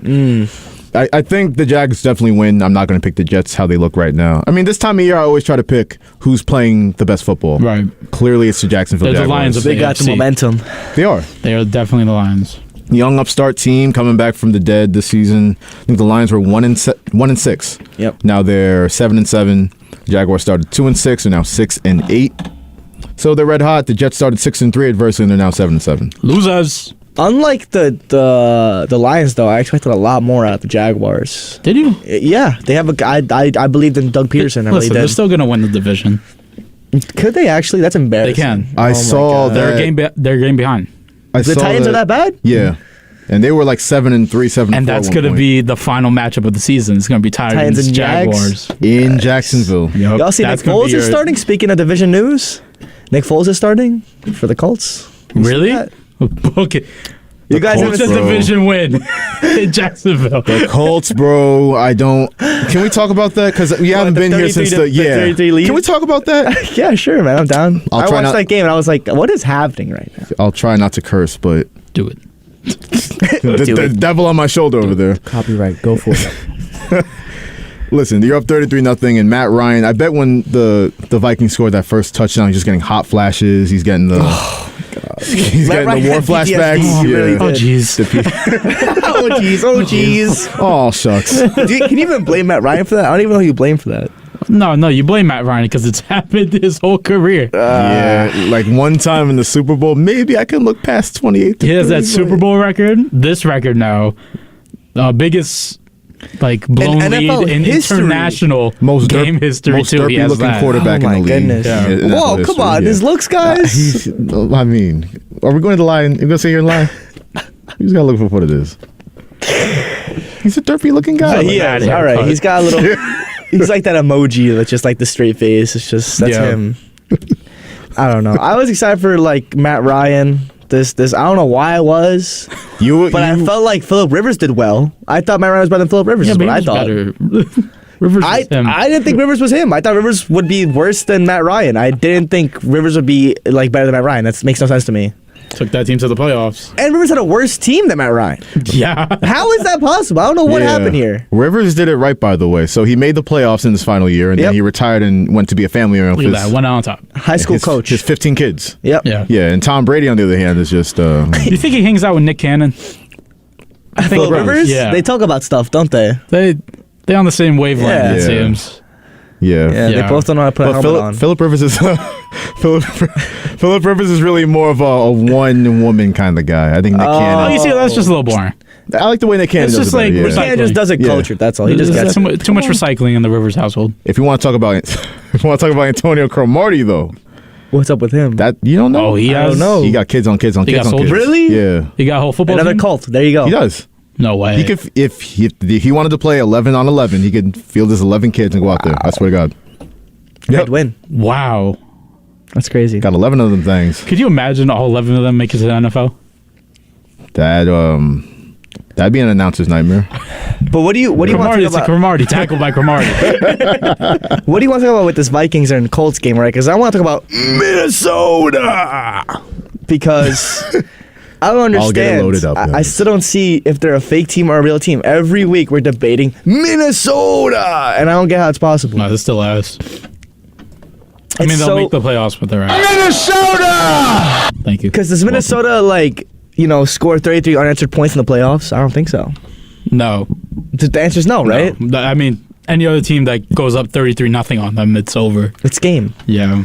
[SPEAKER 4] I think the Jags definitely win. I'm not going to pick the Jets how they look right now. I mean, this time of year, I always try to pick who's playing the best football.
[SPEAKER 5] Right.
[SPEAKER 4] Clearly, it's the Jacksonville
[SPEAKER 5] They're the
[SPEAKER 4] Jaguars.
[SPEAKER 5] Lions of
[SPEAKER 6] They got the
[SPEAKER 5] AFC.
[SPEAKER 6] momentum.
[SPEAKER 4] They are.
[SPEAKER 5] They are definitely the Lions.
[SPEAKER 4] Young upstart team coming back from the dead this season. I think the Lions were 1-6.
[SPEAKER 6] Yep.
[SPEAKER 4] Now they're 7-7. Jaguars started 2-6. They're now 6-8. So they're red hot. The Jets started 6-3 adversely, and they're now 7-7.
[SPEAKER 5] Losers.
[SPEAKER 6] Unlike the Lions, though, I expected a lot more out of the Jaguars.
[SPEAKER 5] Did you?
[SPEAKER 6] Yeah, they have I believed in Doug Peterson. I really
[SPEAKER 5] Listen, they're
[SPEAKER 6] did.
[SPEAKER 5] still going to win the division.
[SPEAKER 6] Could they actually? That's embarrassing.
[SPEAKER 5] They can.
[SPEAKER 4] I
[SPEAKER 6] my
[SPEAKER 4] saw
[SPEAKER 6] God.
[SPEAKER 4] that.
[SPEAKER 5] They're a game behind.
[SPEAKER 4] I
[SPEAKER 6] The
[SPEAKER 4] saw
[SPEAKER 6] Titans are that bad?
[SPEAKER 4] Yeah. And they were like 7-3, 7-4.
[SPEAKER 5] And that's
[SPEAKER 4] going to
[SPEAKER 5] be the final matchup of the season. It's going to be
[SPEAKER 6] Titans
[SPEAKER 5] Titans
[SPEAKER 6] and
[SPEAKER 5] Jaguars.
[SPEAKER 4] in Jacksonville.
[SPEAKER 5] Yep.
[SPEAKER 6] Y'all see
[SPEAKER 5] That's
[SPEAKER 6] Nick
[SPEAKER 5] gonna
[SPEAKER 6] Foles
[SPEAKER 5] be
[SPEAKER 6] is starting? Speaking of division news, Nick Foles is starting for the Colts.
[SPEAKER 5] Really?
[SPEAKER 6] that?
[SPEAKER 5] Okay.
[SPEAKER 6] You guys
[SPEAKER 4] Colts,
[SPEAKER 5] It's a
[SPEAKER 6] haven't
[SPEAKER 4] bro.
[SPEAKER 5] division win in Jacksonville.
[SPEAKER 4] The Colts, bro. I don't. Can we talk about that? Because we haven't
[SPEAKER 6] the
[SPEAKER 4] been here
[SPEAKER 6] 33
[SPEAKER 4] since
[SPEAKER 6] to-
[SPEAKER 4] the.
[SPEAKER 6] the
[SPEAKER 4] Yeah.
[SPEAKER 6] 33 lead?
[SPEAKER 4] Can we talk about that?
[SPEAKER 6] Yeah, sure, man. I'm down.
[SPEAKER 4] I'll
[SPEAKER 6] I
[SPEAKER 4] try
[SPEAKER 6] watched
[SPEAKER 4] not-
[SPEAKER 6] that game and I was like, what is happening right now?
[SPEAKER 4] I'll try not to curse, but
[SPEAKER 5] Do it.
[SPEAKER 4] the devil on my shoulder over there.
[SPEAKER 6] Copyright. Go for it.
[SPEAKER 4] Listen, you're up 33-0, and Matt Ryan. I bet when the Vikings scored that first touchdown, he's just getting hot flashes. He's getting the. He's
[SPEAKER 6] Matt
[SPEAKER 4] getting
[SPEAKER 6] Ryan
[SPEAKER 4] the war
[SPEAKER 6] had PTSD,
[SPEAKER 4] flashbacks.
[SPEAKER 6] he really
[SPEAKER 5] Oh,
[SPEAKER 6] did.
[SPEAKER 5] jeez.
[SPEAKER 6] Oh, jeez. Oh, jeez.
[SPEAKER 4] Oh shucks.
[SPEAKER 6] Can you even blame Matt Ryan for that? I don't even know who you blame for that.
[SPEAKER 5] No, you blame Matt Ryan because it's happened his whole career.
[SPEAKER 4] Yeah, like one time in the Super Bowl, maybe I can look past 28.
[SPEAKER 5] He has that Super Bowl record. This record now, biggest blown
[SPEAKER 6] NFL
[SPEAKER 5] lead in
[SPEAKER 6] history.
[SPEAKER 5] international game history
[SPEAKER 4] most
[SPEAKER 5] too. He
[SPEAKER 4] derpy
[SPEAKER 5] has
[SPEAKER 4] looking
[SPEAKER 5] that.
[SPEAKER 4] quarterback
[SPEAKER 6] Oh,
[SPEAKER 4] in
[SPEAKER 6] my
[SPEAKER 4] the league.
[SPEAKER 6] goodness.
[SPEAKER 5] Yeah.
[SPEAKER 4] In
[SPEAKER 6] Whoa,
[SPEAKER 4] NFL
[SPEAKER 6] come on.
[SPEAKER 4] history,
[SPEAKER 6] His looks, guys.
[SPEAKER 4] I mean, are we going to lie? You're going to say you're lying? You just got to look for what it is. He's a derpy looking guy.
[SPEAKER 6] He
[SPEAKER 5] bad
[SPEAKER 6] is. All right.
[SPEAKER 5] haircut.
[SPEAKER 6] He's got a little. He's like that emoji that's just like the straight face. It's just that's
[SPEAKER 5] Yeah.
[SPEAKER 6] him. I don't know. I was excited for like Matt Ryan. This I don't know why I was, but I felt like Phillip Rivers did well. I thought Matt Ryan was better than Phillip Rivers.
[SPEAKER 5] Yeah,
[SPEAKER 6] is
[SPEAKER 5] but
[SPEAKER 6] what
[SPEAKER 5] he
[SPEAKER 6] I
[SPEAKER 5] was
[SPEAKER 6] thought.
[SPEAKER 5] better. Rivers
[SPEAKER 6] I
[SPEAKER 5] was him.
[SPEAKER 6] didn't think Rivers was him. I thought Rivers would be worse than Matt Ryan. I didn't think Rivers would be like better than Matt Ryan. That makes no sense to me.
[SPEAKER 5] Took that team to the playoffs.
[SPEAKER 6] And Rivers had a worse team than Matt Ryan.
[SPEAKER 5] Yeah.
[SPEAKER 6] How is that possible? I don't know what
[SPEAKER 4] Yeah.
[SPEAKER 6] happened here.
[SPEAKER 4] Rivers did it right, by the way. So he made the playoffs in his final year, and
[SPEAKER 6] Yep.
[SPEAKER 4] then he retired and went to be a family man.
[SPEAKER 5] Look at that. One on top.
[SPEAKER 6] High school coach.
[SPEAKER 4] His 15 kids.
[SPEAKER 6] Yep.
[SPEAKER 5] Yeah.
[SPEAKER 4] Yeah, and Tom Brady, on the other hand, is just.
[SPEAKER 5] Do you think he hangs out with Nick Cannon?
[SPEAKER 6] Phillip Rivers?
[SPEAKER 5] Yeah.
[SPEAKER 6] They talk about stuff, don't they?
[SPEAKER 5] They on the same wavelength,
[SPEAKER 6] Yeah.
[SPEAKER 5] it
[SPEAKER 4] Yeah.
[SPEAKER 5] seems.
[SPEAKER 4] Yeah.
[SPEAKER 6] Yeah, they
[SPEAKER 5] Yeah.
[SPEAKER 6] both don't know how to put a
[SPEAKER 4] But
[SPEAKER 6] helmet on.
[SPEAKER 4] Philip Rivers is Philip Rivers is really more of a one woman kind of guy. I think Nick
[SPEAKER 5] Oh,
[SPEAKER 4] Cannon.
[SPEAKER 5] you see, that's just a little boring.
[SPEAKER 4] I like the way Nick Cannon
[SPEAKER 5] It's
[SPEAKER 4] does
[SPEAKER 5] just
[SPEAKER 4] it better,
[SPEAKER 5] like
[SPEAKER 4] yeah.
[SPEAKER 6] Cannon just does it
[SPEAKER 4] Yeah.
[SPEAKER 6] cultured. That's all. He just
[SPEAKER 5] There's
[SPEAKER 6] gets it.
[SPEAKER 5] too much recycling in the Rivers household.
[SPEAKER 4] If you want to talk about Antonio Cromartie though,
[SPEAKER 6] What's up with him?
[SPEAKER 4] that you don't know.
[SPEAKER 5] Oh, he
[SPEAKER 6] I
[SPEAKER 5] has.
[SPEAKER 6] don't know.
[SPEAKER 4] He got kids on kids on
[SPEAKER 5] He
[SPEAKER 4] kids
[SPEAKER 5] got
[SPEAKER 4] on kids.
[SPEAKER 5] soldiers?
[SPEAKER 6] Really?
[SPEAKER 4] Yeah,
[SPEAKER 5] He got a whole football
[SPEAKER 6] Another
[SPEAKER 5] team?
[SPEAKER 6] cult. There you go.
[SPEAKER 4] he does.
[SPEAKER 5] No way.
[SPEAKER 4] He could if he wanted to play 11 on 11, he could field his 11 kids and go out there. I swear to God.
[SPEAKER 6] They'd win.
[SPEAKER 5] Wow.
[SPEAKER 6] That's crazy.
[SPEAKER 4] Got 11 of them things.
[SPEAKER 5] Could you imagine all 11 of them make it to the NFL?
[SPEAKER 4] That'd be an announcer's nightmare.
[SPEAKER 6] But what do you want to
[SPEAKER 5] Cromartie
[SPEAKER 6] talk
[SPEAKER 5] to
[SPEAKER 6] about?
[SPEAKER 5] Cromartie, tackled by Cromartie.
[SPEAKER 6] What do you want to talk about with this Vikings and Colts game, right? Because I want to talk about Minnesota because I don't understand.
[SPEAKER 4] I'll get it loaded up, yeah.
[SPEAKER 6] I still don't see if they're a fake team or a real team. Every week we're debating Minnesota, and I don't get how it's possible.
[SPEAKER 5] No, this still ass. I mean,
[SPEAKER 6] It's
[SPEAKER 5] they'll
[SPEAKER 6] so-
[SPEAKER 5] make the playoffs, but they're out.
[SPEAKER 2] Minnesota!
[SPEAKER 5] Thank you.
[SPEAKER 6] Because does Minnesota score 33 unanswered points in the playoffs? I don't think so.
[SPEAKER 5] No.
[SPEAKER 6] The answer is no, right?
[SPEAKER 5] No. I mean, any other team that goes up 33-0 on them, it's over.
[SPEAKER 6] It's game.
[SPEAKER 5] Yeah.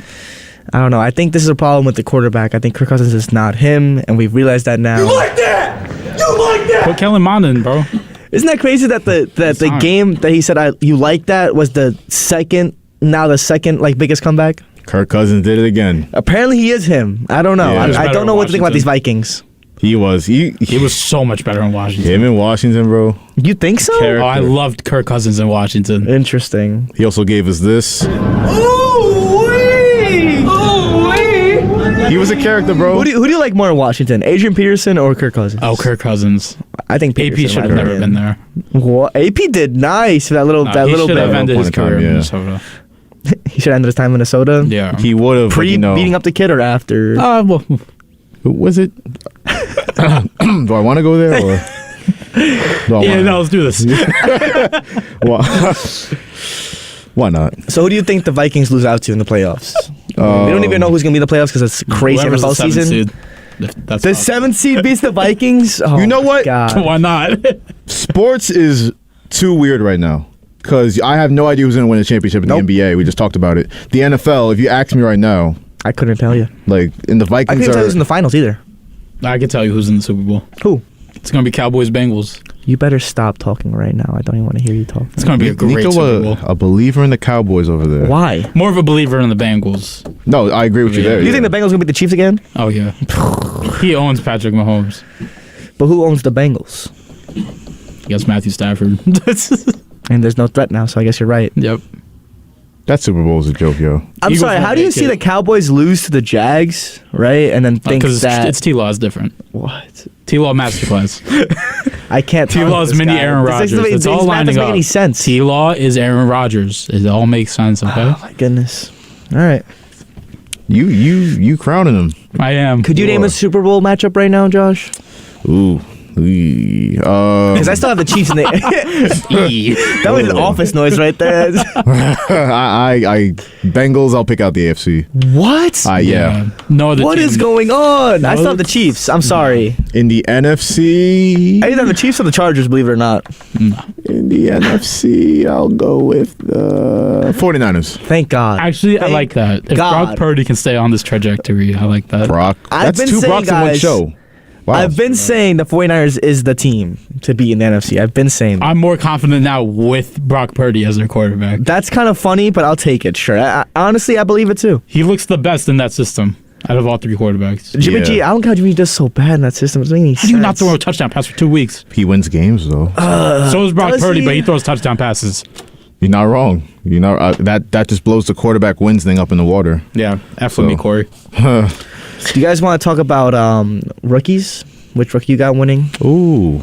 [SPEAKER 6] I don't know. I think this is a problem with the quarterback. I think Kirk Cousins is not him, and we've realized that now.
[SPEAKER 5] Put Kellen Mond in, bro.
[SPEAKER 6] Isn't that crazy that the
[SPEAKER 5] time.
[SPEAKER 6] game that he said you like that was the second biggest comeback?
[SPEAKER 4] Kirk Cousins did it again.
[SPEAKER 6] Apparently he is him. I don't know.
[SPEAKER 4] Yeah. He was
[SPEAKER 6] I
[SPEAKER 5] better
[SPEAKER 6] don't know
[SPEAKER 5] in
[SPEAKER 6] what to think about these
[SPEAKER 5] Washington.
[SPEAKER 6] Vikings.
[SPEAKER 4] He was
[SPEAKER 5] so much better in Washington.
[SPEAKER 4] him in Washington, bro.
[SPEAKER 6] You think so?
[SPEAKER 4] Character.
[SPEAKER 5] Oh, I loved Kirk Cousins in Washington.
[SPEAKER 6] Interesting.
[SPEAKER 4] He also gave us this. He was a character, bro.
[SPEAKER 6] Who do you like more in Washington? Adrian Peterson or Kirk Cousins?
[SPEAKER 5] Oh, Kirk Cousins.
[SPEAKER 6] I think
[SPEAKER 5] AP
[SPEAKER 6] Peterson
[SPEAKER 5] should have
[SPEAKER 6] might
[SPEAKER 5] never been there.
[SPEAKER 6] What? AP did nice for that little
[SPEAKER 5] He
[SPEAKER 6] little
[SPEAKER 5] should have
[SPEAKER 6] bit.
[SPEAKER 5] ended his
[SPEAKER 4] point in
[SPEAKER 5] career
[SPEAKER 4] time,
[SPEAKER 5] in
[SPEAKER 4] yeah.
[SPEAKER 5] Minnesota.
[SPEAKER 6] He should have ended his time in Minnesota.
[SPEAKER 5] Yeah.
[SPEAKER 4] He would have.
[SPEAKER 6] Beating up the kid or after?
[SPEAKER 5] Well,
[SPEAKER 4] Was it? Do I want to go there? Or? Well,
[SPEAKER 5] Yeah, no, let's do this.
[SPEAKER 4] Why not?
[SPEAKER 6] So who do you think the Vikings lose out to in the playoffs? We don't even know who's going to be in the playoffs because it's crazy
[SPEAKER 5] Whoever's
[SPEAKER 6] NFL
[SPEAKER 5] the seventh
[SPEAKER 6] season.
[SPEAKER 5] seed, that's
[SPEAKER 6] The
[SPEAKER 5] awesome.
[SPEAKER 6] 7th seed beats the Vikings? Oh,
[SPEAKER 4] You know what?
[SPEAKER 6] God.
[SPEAKER 5] Why not?
[SPEAKER 4] Sports is too weird right now because I have no idea who's going to win the championship in
[SPEAKER 6] Nope.
[SPEAKER 4] the NBA. We just talked about it. The NFL, if you ask me right now,
[SPEAKER 6] I couldn't tell you.
[SPEAKER 4] like, and the
[SPEAKER 6] I
[SPEAKER 4] Vikings
[SPEAKER 6] couldn't tell you
[SPEAKER 4] are.
[SPEAKER 6] who's in the finals either.
[SPEAKER 5] I can tell you who's in the Super Bowl.
[SPEAKER 6] Who?
[SPEAKER 5] It's going to be Cowboys-Bengals.
[SPEAKER 6] You better stop talking right now. I don't even want to hear you talk.
[SPEAKER 5] It's going to be a great
[SPEAKER 4] Nico,
[SPEAKER 5] Super Bowl.
[SPEAKER 4] a believer in the Cowboys over there.
[SPEAKER 6] Why?
[SPEAKER 5] More of a believer in the Bengals.
[SPEAKER 4] No, I agree with you there.
[SPEAKER 6] Do you think the Bengals going to beat the Chiefs again?
[SPEAKER 5] Oh, yeah. He owns Patrick Mahomes.
[SPEAKER 6] But who owns the Bengals?
[SPEAKER 5] I guess Matthew Stafford.
[SPEAKER 6] And there's no threat now, so I guess you're right.
[SPEAKER 5] Yep.
[SPEAKER 4] That Super Bowl is a joke, yo.
[SPEAKER 6] I'm
[SPEAKER 5] Eagles
[SPEAKER 6] sorry,
[SPEAKER 5] won't
[SPEAKER 6] how do you
[SPEAKER 5] make
[SPEAKER 6] see
[SPEAKER 5] it.
[SPEAKER 6] the Cowboys lose to the Jags, right? And then think
[SPEAKER 5] Because
[SPEAKER 6] that...
[SPEAKER 5] it's T-Law is different.
[SPEAKER 6] What?
[SPEAKER 5] T-Law masterclass.
[SPEAKER 6] I can't tell
[SPEAKER 5] T-Law is
[SPEAKER 6] this
[SPEAKER 5] mini
[SPEAKER 6] guy.
[SPEAKER 5] Aaron
[SPEAKER 6] This
[SPEAKER 5] Rodgers.
[SPEAKER 6] doesn't make-
[SPEAKER 5] It's all
[SPEAKER 6] his math
[SPEAKER 5] lining
[SPEAKER 6] doesn't
[SPEAKER 5] up.
[SPEAKER 6] make any sense.
[SPEAKER 5] T-Law is Aaron Rodgers. It all makes sense, okay?
[SPEAKER 6] Oh, my goodness. All right.
[SPEAKER 4] You crowning him.
[SPEAKER 5] I am.
[SPEAKER 6] Could you name a Super Bowl matchup right now, Josh?
[SPEAKER 4] Ooh.
[SPEAKER 6] Because I still have the Chiefs in the... That was an office noise right there.
[SPEAKER 4] I Bengals. I'll pick out the AFC.
[SPEAKER 6] What?
[SPEAKER 4] Yeah.
[SPEAKER 5] No other
[SPEAKER 6] What
[SPEAKER 5] team.
[SPEAKER 6] is going on? I still have the Chiefs. I'm sorry.
[SPEAKER 4] In the NFC,
[SPEAKER 6] I either have the Chiefs or the Chargers, believe it or not.
[SPEAKER 4] in the NFC, I'll go with the 49ers.
[SPEAKER 6] Thank God.
[SPEAKER 5] Actually, I
[SPEAKER 6] Thank
[SPEAKER 5] like that. If
[SPEAKER 6] God.
[SPEAKER 5] Brock Purdy can stay on this trajectory, I like that.
[SPEAKER 4] Brock.
[SPEAKER 6] I've
[SPEAKER 4] That's
[SPEAKER 6] been
[SPEAKER 4] two
[SPEAKER 6] saying,
[SPEAKER 4] Brocks in one
[SPEAKER 6] guys,
[SPEAKER 4] show. Wow.
[SPEAKER 6] I've been saying the 49ers is the team to beat in the NFC. I've been saying that.
[SPEAKER 5] I'm more confident now with Brock Purdy as their quarterback.
[SPEAKER 6] That's kind of funny, but I'll take it. Sure. Honestly, I believe it too.
[SPEAKER 5] He looks the best in that system out of all three quarterbacks.
[SPEAKER 6] Jimmy
[SPEAKER 4] Yeah.
[SPEAKER 6] G, I don't know how Jimmy G does so bad in that system. It doesn't make any
[SPEAKER 5] How do you not
[SPEAKER 6] sense.
[SPEAKER 5] throw a touchdown pass for 2 weeks?
[SPEAKER 4] He wins games though.
[SPEAKER 5] So is Brock
[SPEAKER 6] does
[SPEAKER 5] Purdy,
[SPEAKER 6] he?
[SPEAKER 5] but he throws touchdown passes.
[SPEAKER 4] You're not wrong. You know that just blows the quarterback wins thing up in the water.
[SPEAKER 5] Yeah, F with me, Corey.
[SPEAKER 6] Do you guys want to talk about rookies? Which rookie you got winning?
[SPEAKER 4] Ooh,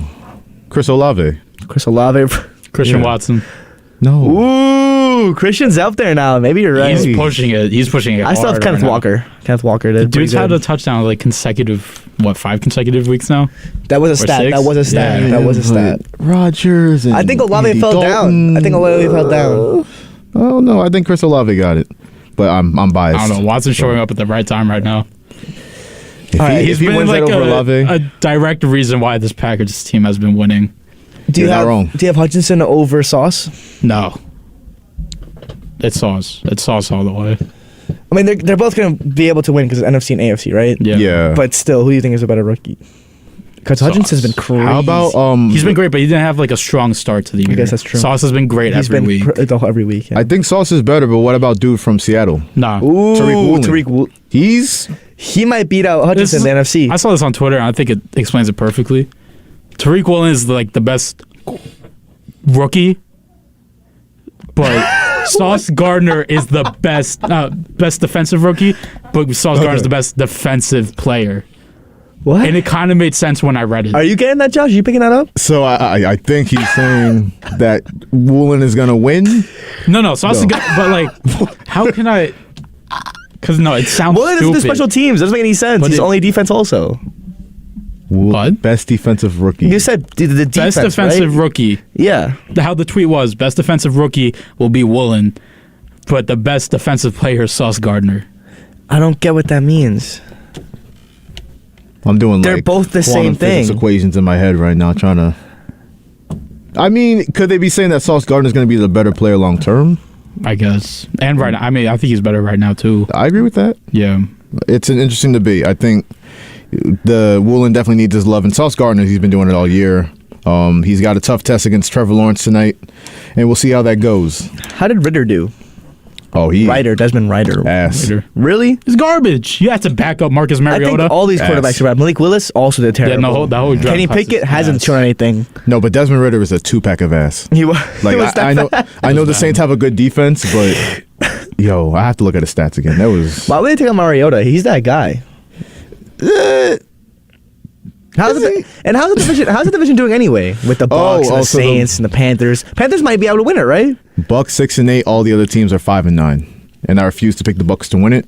[SPEAKER 4] Chris Olave.
[SPEAKER 6] Chris Olave.
[SPEAKER 5] Christian Watson.
[SPEAKER 4] No.
[SPEAKER 6] Ooh, Christian's up there now. Maybe you're right.
[SPEAKER 5] He's pushing it. He's pushing it.
[SPEAKER 6] I still have
[SPEAKER 5] hard
[SPEAKER 6] Kenneth
[SPEAKER 5] right now.
[SPEAKER 6] Walker. Kenneth Walker did
[SPEAKER 5] Dude's
[SPEAKER 6] pretty
[SPEAKER 5] had
[SPEAKER 6] good.
[SPEAKER 5] a touchdown like consecutive, 5 consecutive weeks now?
[SPEAKER 6] That was a
[SPEAKER 5] or
[SPEAKER 6] stat.
[SPEAKER 5] 6?
[SPEAKER 6] That was a stat.
[SPEAKER 5] Yeah.
[SPEAKER 6] That was a stat.
[SPEAKER 4] Rodgers. And
[SPEAKER 6] I think Olave
[SPEAKER 4] Andy
[SPEAKER 6] fell
[SPEAKER 4] Dalton.
[SPEAKER 6] down. I think Olave fell down.
[SPEAKER 4] Oh no, I think Chris Olave got it, but I'm biased.
[SPEAKER 5] I don't know. Watson's showing up at the right time right now.
[SPEAKER 4] If
[SPEAKER 6] All right,
[SPEAKER 4] he,
[SPEAKER 5] He's
[SPEAKER 4] if he
[SPEAKER 5] been
[SPEAKER 4] wins
[SPEAKER 5] like
[SPEAKER 4] that over Olave,
[SPEAKER 5] a direct reason why this Packers team has been winning.
[SPEAKER 6] Do you
[SPEAKER 4] You're not
[SPEAKER 6] have
[SPEAKER 4] wrong.
[SPEAKER 6] Do you have Hutchinson over Sauce?
[SPEAKER 5] No. It's Sauce. It's Sauce all the way.
[SPEAKER 6] I mean, they're both going to be able to win because it's NFC and AFC, right?
[SPEAKER 5] Yeah.
[SPEAKER 6] But still, who do you think is a better rookie? Because Hutchinson's been crazy.
[SPEAKER 4] how about
[SPEAKER 5] He's been great, but he didn't have like a strong start to the year.
[SPEAKER 6] guess that's true.
[SPEAKER 5] Sauce has been great
[SPEAKER 6] He's
[SPEAKER 5] every
[SPEAKER 6] been
[SPEAKER 5] week.
[SPEAKER 6] every week. Yeah.
[SPEAKER 4] I think Sauce is better, but what about dude from Seattle?
[SPEAKER 5] Nah.
[SPEAKER 6] Ooh,
[SPEAKER 4] Tariq Woolen. He's
[SPEAKER 6] He might beat out Hutchinson in the NFC.
[SPEAKER 5] I saw this on Twitter, and I think it explains it perfectly. Tariq Woolen is like the best rookie, but Sauce Gardner is the best defensive rookie, but Sauce Gardner is the best defensive player.
[SPEAKER 6] What?
[SPEAKER 5] And it kind of made sense when I read it.
[SPEAKER 6] Are you getting that, Josh? Are you picking that up?
[SPEAKER 4] so I think he's saying that Woolen is gonna win.
[SPEAKER 5] No, Sauce is good, but like, how can I? Because no, it sounds
[SPEAKER 6] Well, it doesn't do
[SPEAKER 5] stupid.
[SPEAKER 6] special teams. Doesn't make any sense.
[SPEAKER 5] But
[SPEAKER 6] He's
[SPEAKER 5] it-
[SPEAKER 6] only defense also.
[SPEAKER 4] Woolen, best defensive rookie.
[SPEAKER 6] You said the defense,
[SPEAKER 5] Best defensive
[SPEAKER 6] right?
[SPEAKER 5] rookie.
[SPEAKER 6] Yeah.
[SPEAKER 5] How the tweet was: best defensive rookie will be Woolen, but the best defensive player is Sauce Gardner.
[SPEAKER 6] I don't get what that means.
[SPEAKER 4] I'm doing
[SPEAKER 6] They're
[SPEAKER 4] like
[SPEAKER 6] both the
[SPEAKER 4] quantum
[SPEAKER 6] same
[SPEAKER 4] physics
[SPEAKER 6] thing.
[SPEAKER 4] equations in my head right now, trying to. I mean, could they be saying that Sauce Gardner is going to be the better player long term?
[SPEAKER 5] I guess. And right now, I mean, I think he's better right now too.
[SPEAKER 4] I agree with that.
[SPEAKER 5] Yeah.
[SPEAKER 4] It's an interesting debate. I think the Woolen definitely needs his love, and Sauce Gardner, he's been doing it all year. He's got a tough test against Trevor Lawrence tonight, and we'll see how that goes.
[SPEAKER 6] How did Ritter do?
[SPEAKER 4] Oh,
[SPEAKER 6] Desmond Ryder.
[SPEAKER 4] ass.
[SPEAKER 6] Really?
[SPEAKER 5] It's garbage. You have to back up Marcus
[SPEAKER 6] I
[SPEAKER 5] Mariota.
[SPEAKER 6] think all these
[SPEAKER 4] Ass.
[SPEAKER 6] quarterbacks are bad. Malik Willis also did terrible.
[SPEAKER 5] that whole draft
[SPEAKER 6] Kenny
[SPEAKER 5] class
[SPEAKER 6] Pickett
[SPEAKER 5] is
[SPEAKER 6] hasn't
[SPEAKER 5] ass.
[SPEAKER 6] shown anything.
[SPEAKER 4] No, but Desmond Ritter is a 2-pack of ass.
[SPEAKER 6] He was,
[SPEAKER 4] Like
[SPEAKER 6] he was that
[SPEAKER 4] I know,
[SPEAKER 6] bad.
[SPEAKER 4] I know the
[SPEAKER 5] bad.
[SPEAKER 4] Saints have a good defense, but yo, I have to look at the stats again. That was
[SPEAKER 6] Why would they take on Mariota? He's that guy. How's the division doing anyway with the Bucks and the
[SPEAKER 4] also the-
[SPEAKER 6] Saints and the Panthers? Panthers might be able to win it, right?
[SPEAKER 4] Bucks 6-8. All the other teams are 5-9, and I refuse to pick the Bucks to win it.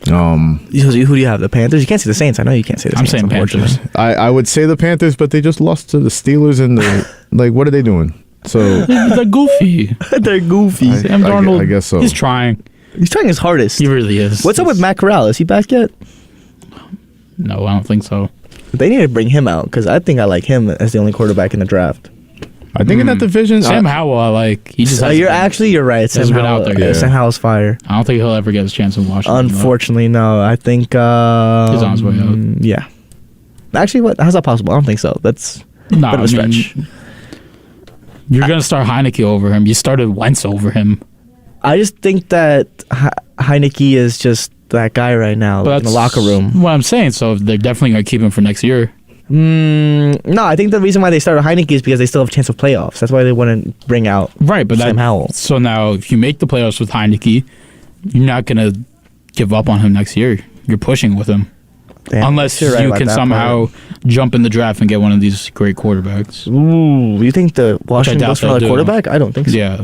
[SPEAKER 6] Who do you have? The Panthers? You can't say the Saints. I know you can't say the
[SPEAKER 5] I'm
[SPEAKER 6] Saints.
[SPEAKER 5] saying Panthers.
[SPEAKER 6] unfortunately.
[SPEAKER 4] I would say the Panthers, but they just lost to the Steelers and the what are they doing? So
[SPEAKER 5] They're goofy.
[SPEAKER 6] They're goofy.
[SPEAKER 5] Sam Darnold,
[SPEAKER 4] I guess so.
[SPEAKER 5] He's trying.
[SPEAKER 6] He's trying his hardest.
[SPEAKER 5] He really is.
[SPEAKER 6] What's up with Matt Corral? Is he back yet?
[SPEAKER 5] No, I don't think so.
[SPEAKER 6] They need to bring him out because I think I like him as the only quarterback in the draft.
[SPEAKER 4] I think in that division,
[SPEAKER 5] Sam Howell, I like. He just hasn't
[SPEAKER 6] You're right. Sam
[SPEAKER 5] hasn't been
[SPEAKER 6] Howell,
[SPEAKER 5] out there yet.
[SPEAKER 6] Sam Howell's fire.
[SPEAKER 5] I don't think he'll ever get his chance in Washington.
[SPEAKER 6] Unfortunately, no. I think
[SPEAKER 5] He's on his way out.
[SPEAKER 6] Yeah. Actually, how's that possible? I don't think so. That's
[SPEAKER 5] though. No,
[SPEAKER 6] a bit of a
[SPEAKER 5] I mean,
[SPEAKER 6] stretch.
[SPEAKER 5] you're gonna start Heineke over him. You started Wentz over him.
[SPEAKER 6] I just think that Heineke is just that guy right now in the locker room.
[SPEAKER 5] What I'm saying. So they're definitely gonna keep him for next year.
[SPEAKER 6] No, I think the reason why they started Heineke is because they still have a chance of playoffs. That's why they wouldn't bring out
[SPEAKER 5] Right, but
[SPEAKER 6] Sam Howell.
[SPEAKER 5] So now, if you make the playoffs with Heineke, you're not gonna give up on him next year. You're pushing with him,
[SPEAKER 6] Damn,
[SPEAKER 5] unless
[SPEAKER 6] you're right
[SPEAKER 5] you
[SPEAKER 6] about
[SPEAKER 5] can
[SPEAKER 6] that
[SPEAKER 5] somehow jump in the draft and get one of these great quarterbacks.
[SPEAKER 6] part. Ooh, you think the Washington
[SPEAKER 5] doubt
[SPEAKER 6] goes for
[SPEAKER 5] they'll
[SPEAKER 6] another
[SPEAKER 5] do.
[SPEAKER 6] quarterback? I don't think so.
[SPEAKER 5] Yeah,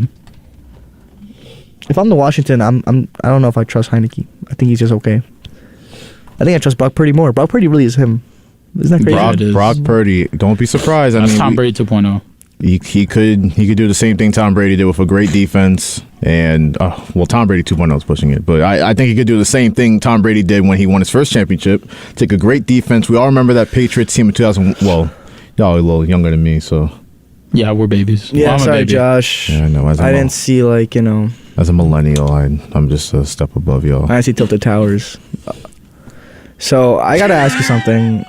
[SPEAKER 6] If I'm the Washington, I don't know if I trust Heineke. I think he's just okay. I think I trust Brock Purdy more. Brock Purdy really is him. Isn't that crazy?
[SPEAKER 5] Brock- it is.
[SPEAKER 4] Brock Purdy. Don't be surprised.
[SPEAKER 5] that's Tom Brady 2.0.
[SPEAKER 4] He could do the same thing Tom Brady did with a great defense, and Tom Brady 2.0 is pushing it, but I think he could do the same thing Tom Brady did when he won his first championship. Take a great defense. We all remember that Patriots team in 2000. Well, y'all are a little younger than me, so
[SPEAKER 5] Yeah, we're babies.
[SPEAKER 6] Yeah,
[SPEAKER 5] Well, I'm a
[SPEAKER 6] sorry,
[SPEAKER 5] baby.
[SPEAKER 6] Josh.
[SPEAKER 4] Yeah, I know.
[SPEAKER 6] I didn't see
[SPEAKER 4] as a millennial, I'm just a step above y'all.
[SPEAKER 6] I see Tilted Towers. So I gotta ask you something.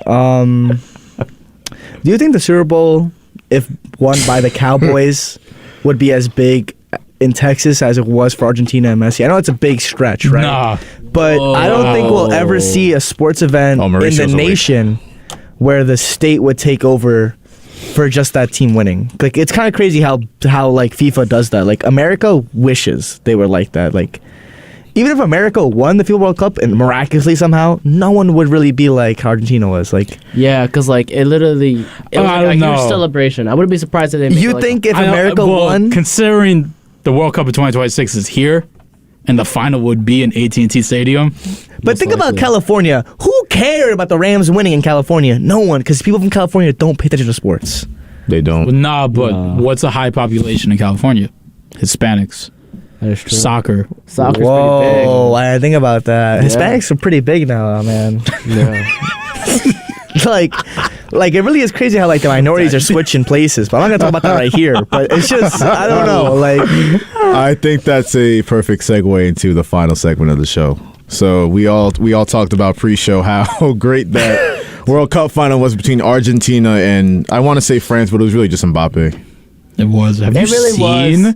[SPEAKER 6] Do you think the Super Bowl, if won by the Cowboys, would be as big in Texas as it was for Argentina and Messi? I know it's a big stretch, right?
[SPEAKER 5] Nah.
[SPEAKER 6] But I don't think we'll ever see a sports event in
[SPEAKER 4] Mauricio's
[SPEAKER 6] the
[SPEAKER 4] awake.
[SPEAKER 6] nation where the state would take over for just that team winning. Like, it's kind of crazy how like FIFA does that. Like, America wishes they were like that. Like, even if America won the FIFA World Cup and miraculously somehow, no one would really be like Argentina was. Like,
[SPEAKER 7] Yeah, because like it literally, it was
[SPEAKER 5] I
[SPEAKER 7] like a
[SPEAKER 5] don't
[SPEAKER 7] huge
[SPEAKER 5] know.
[SPEAKER 7] celebration. I wouldn't be surprised if they. Make
[SPEAKER 6] you
[SPEAKER 7] it, like,
[SPEAKER 6] think if
[SPEAKER 5] I don't-
[SPEAKER 6] America
[SPEAKER 5] well,
[SPEAKER 6] won?
[SPEAKER 5] considering the World Cup of 2026 is here, and the final would be in AT&T Stadium.
[SPEAKER 6] But think about California. Who cared about the Rams winning in California? No one, because people from California don't pay attention to sports.
[SPEAKER 4] They don't.
[SPEAKER 5] Nah, but what's a high population in California? Hispanics,
[SPEAKER 7] That is true.
[SPEAKER 5] soccer.
[SPEAKER 7] Soccer's pretty
[SPEAKER 6] Whoa, I didn't think about that.
[SPEAKER 7] Yeah.
[SPEAKER 6] Hispanics are pretty big now, man.
[SPEAKER 7] big. Yeah.
[SPEAKER 6] like it really is crazy how like the minorities are switching places. But I'm not gonna talk about that right here. But it's just I don't know. Like
[SPEAKER 4] I think that's a perfect segue into the final segment of the show. So we all talked about pre-show how great that World Cup final was between Argentina and I want to say France, but it was really just Mbappe.
[SPEAKER 5] It was. Have
[SPEAKER 7] It
[SPEAKER 5] you
[SPEAKER 7] really
[SPEAKER 5] seen
[SPEAKER 7] was.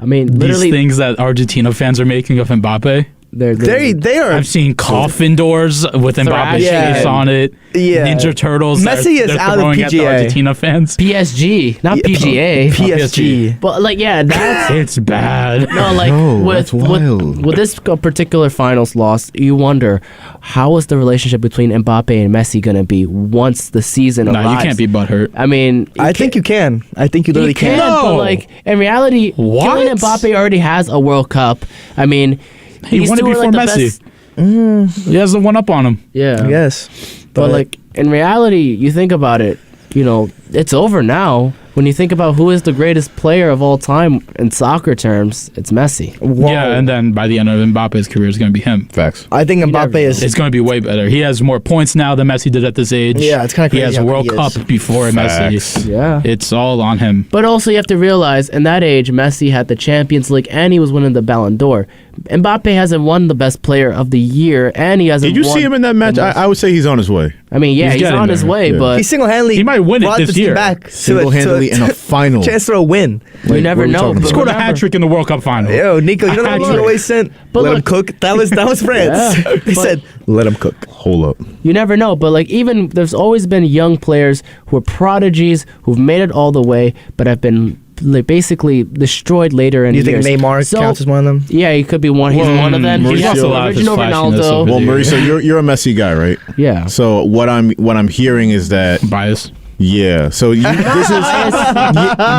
[SPEAKER 7] I mean,
[SPEAKER 5] these
[SPEAKER 7] literally,
[SPEAKER 5] things that Argentina fans are making of Mbappe?
[SPEAKER 6] they are.
[SPEAKER 5] I've seen coffin doors with Mbappe's
[SPEAKER 6] Yeah.
[SPEAKER 5] face on it.
[SPEAKER 6] Yeah.
[SPEAKER 5] Ninja Turtles.
[SPEAKER 6] Messi is
[SPEAKER 5] they're
[SPEAKER 6] out of
[SPEAKER 5] throwing at the
[SPEAKER 6] PGA.
[SPEAKER 5] Argentina fans.
[SPEAKER 7] PSG, not PGA.
[SPEAKER 6] PSG.
[SPEAKER 7] But like, yeah, that's
[SPEAKER 5] It's bad.
[SPEAKER 7] no, like
[SPEAKER 4] that's
[SPEAKER 7] with
[SPEAKER 4] wild.
[SPEAKER 7] with this particular finals loss, you wonder how is the relationship between Mbappe and Messi gonna be once the season
[SPEAKER 5] Nah,
[SPEAKER 7] arrives?
[SPEAKER 5] you can't be butthurt.
[SPEAKER 7] I mean,
[SPEAKER 6] I think you can. I think you literally
[SPEAKER 7] you can,
[SPEAKER 6] can.
[SPEAKER 7] but
[SPEAKER 5] No.
[SPEAKER 7] like in reality,
[SPEAKER 5] What?
[SPEAKER 7] Kylian Mbappe already has a World Cup. I mean,
[SPEAKER 5] He
[SPEAKER 7] these
[SPEAKER 5] won it
[SPEAKER 7] two are,
[SPEAKER 5] before
[SPEAKER 7] like, the
[SPEAKER 5] Messi.
[SPEAKER 7] best-
[SPEAKER 5] He has the one up on him.
[SPEAKER 7] Yeah,
[SPEAKER 6] Yes,
[SPEAKER 7] but like in reality, you think about it, you know, it's over now. When you think about who is the greatest player of all time in soccer terms, it's Messi.
[SPEAKER 6] whoa.
[SPEAKER 5] Yeah, and then by the end of Mbappe's career, it's going to be him.
[SPEAKER 4] Facts.
[SPEAKER 6] I think Mbappe is.
[SPEAKER 5] It's going to be way better. He has more points now than Messi did at this age.
[SPEAKER 6] Yeah, it's kinda
[SPEAKER 5] He
[SPEAKER 6] crazy
[SPEAKER 5] has
[SPEAKER 6] how
[SPEAKER 5] a
[SPEAKER 6] good
[SPEAKER 5] World
[SPEAKER 6] he is.
[SPEAKER 5] Cup before
[SPEAKER 4] Facts.
[SPEAKER 5] Messi.
[SPEAKER 7] Yeah.
[SPEAKER 5] It's all on him.
[SPEAKER 7] But also, you have to realize, in that age, Messi had the Champions League and he was winning the Ballon d'Or. Mbappe hasn't won the Best Player of the Year, and he hasn't.
[SPEAKER 4] Did you
[SPEAKER 7] won
[SPEAKER 4] see him in that match?
[SPEAKER 7] the most-
[SPEAKER 4] I would say he's on his way.
[SPEAKER 7] I mean, yeah,
[SPEAKER 5] He's
[SPEAKER 7] he's
[SPEAKER 5] getting
[SPEAKER 7] on his
[SPEAKER 5] there.
[SPEAKER 7] way,
[SPEAKER 4] Yeah.
[SPEAKER 7] but
[SPEAKER 6] He single-handedly
[SPEAKER 5] He might win it
[SPEAKER 6] brought
[SPEAKER 5] this
[SPEAKER 6] the team
[SPEAKER 5] year.
[SPEAKER 6] back to
[SPEAKER 4] Single-handedly in a final.
[SPEAKER 6] chance for a win.
[SPEAKER 7] you
[SPEAKER 4] Like,
[SPEAKER 7] never
[SPEAKER 4] what are we
[SPEAKER 7] know.
[SPEAKER 4] talking
[SPEAKER 7] but
[SPEAKER 4] about?
[SPEAKER 5] Scored a
[SPEAKER 7] remember-
[SPEAKER 5] hat trick in the World Cup final.
[SPEAKER 6] Yo, Nico, you know that
[SPEAKER 5] Hat-trick.
[SPEAKER 6] you always sent?
[SPEAKER 7] But
[SPEAKER 6] Let him
[SPEAKER 7] look-
[SPEAKER 6] cook. That was France.
[SPEAKER 7] Yeah,
[SPEAKER 6] They
[SPEAKER 7] but-
[SPEAKER 6] said, let him cook.
[SPEAKER 4] Hold up.
[SPEAKER 7] You never know, but like even there's always been young players who are prodigies who've made it all the way, but have been like, basically destroyed later in
[SPEAKER 6] Do you
[SPEAKER 7] years.
[SPEAKER 6] think Neymar
[SPEAKER 7] So-
[SPEAKER 6] counts as one of them?
[SPEAKER 7] Yeah, he could be one. He's one of them. He's
[SPEAKER 5] Mauricio
[SPEAKER 7] also
[SPEAKER 5] Loud is
[SPEAKER 7] original
[SPEAKER 5] flashing this
[SPEAKER 7] Ronaldo.
[SPEAKER 5] over
[SPEAKER 4] Well,
[SPEAKER 5] there.
[SPEAKER 4] Mauricio, you're a Messi guy, right?
[SPEAKER 7] Yeah.
[SPEAKER 4] So what I'm hearing is that
[SPEAKER 5] Bias.
[SPEAKER 4] yeah. So this is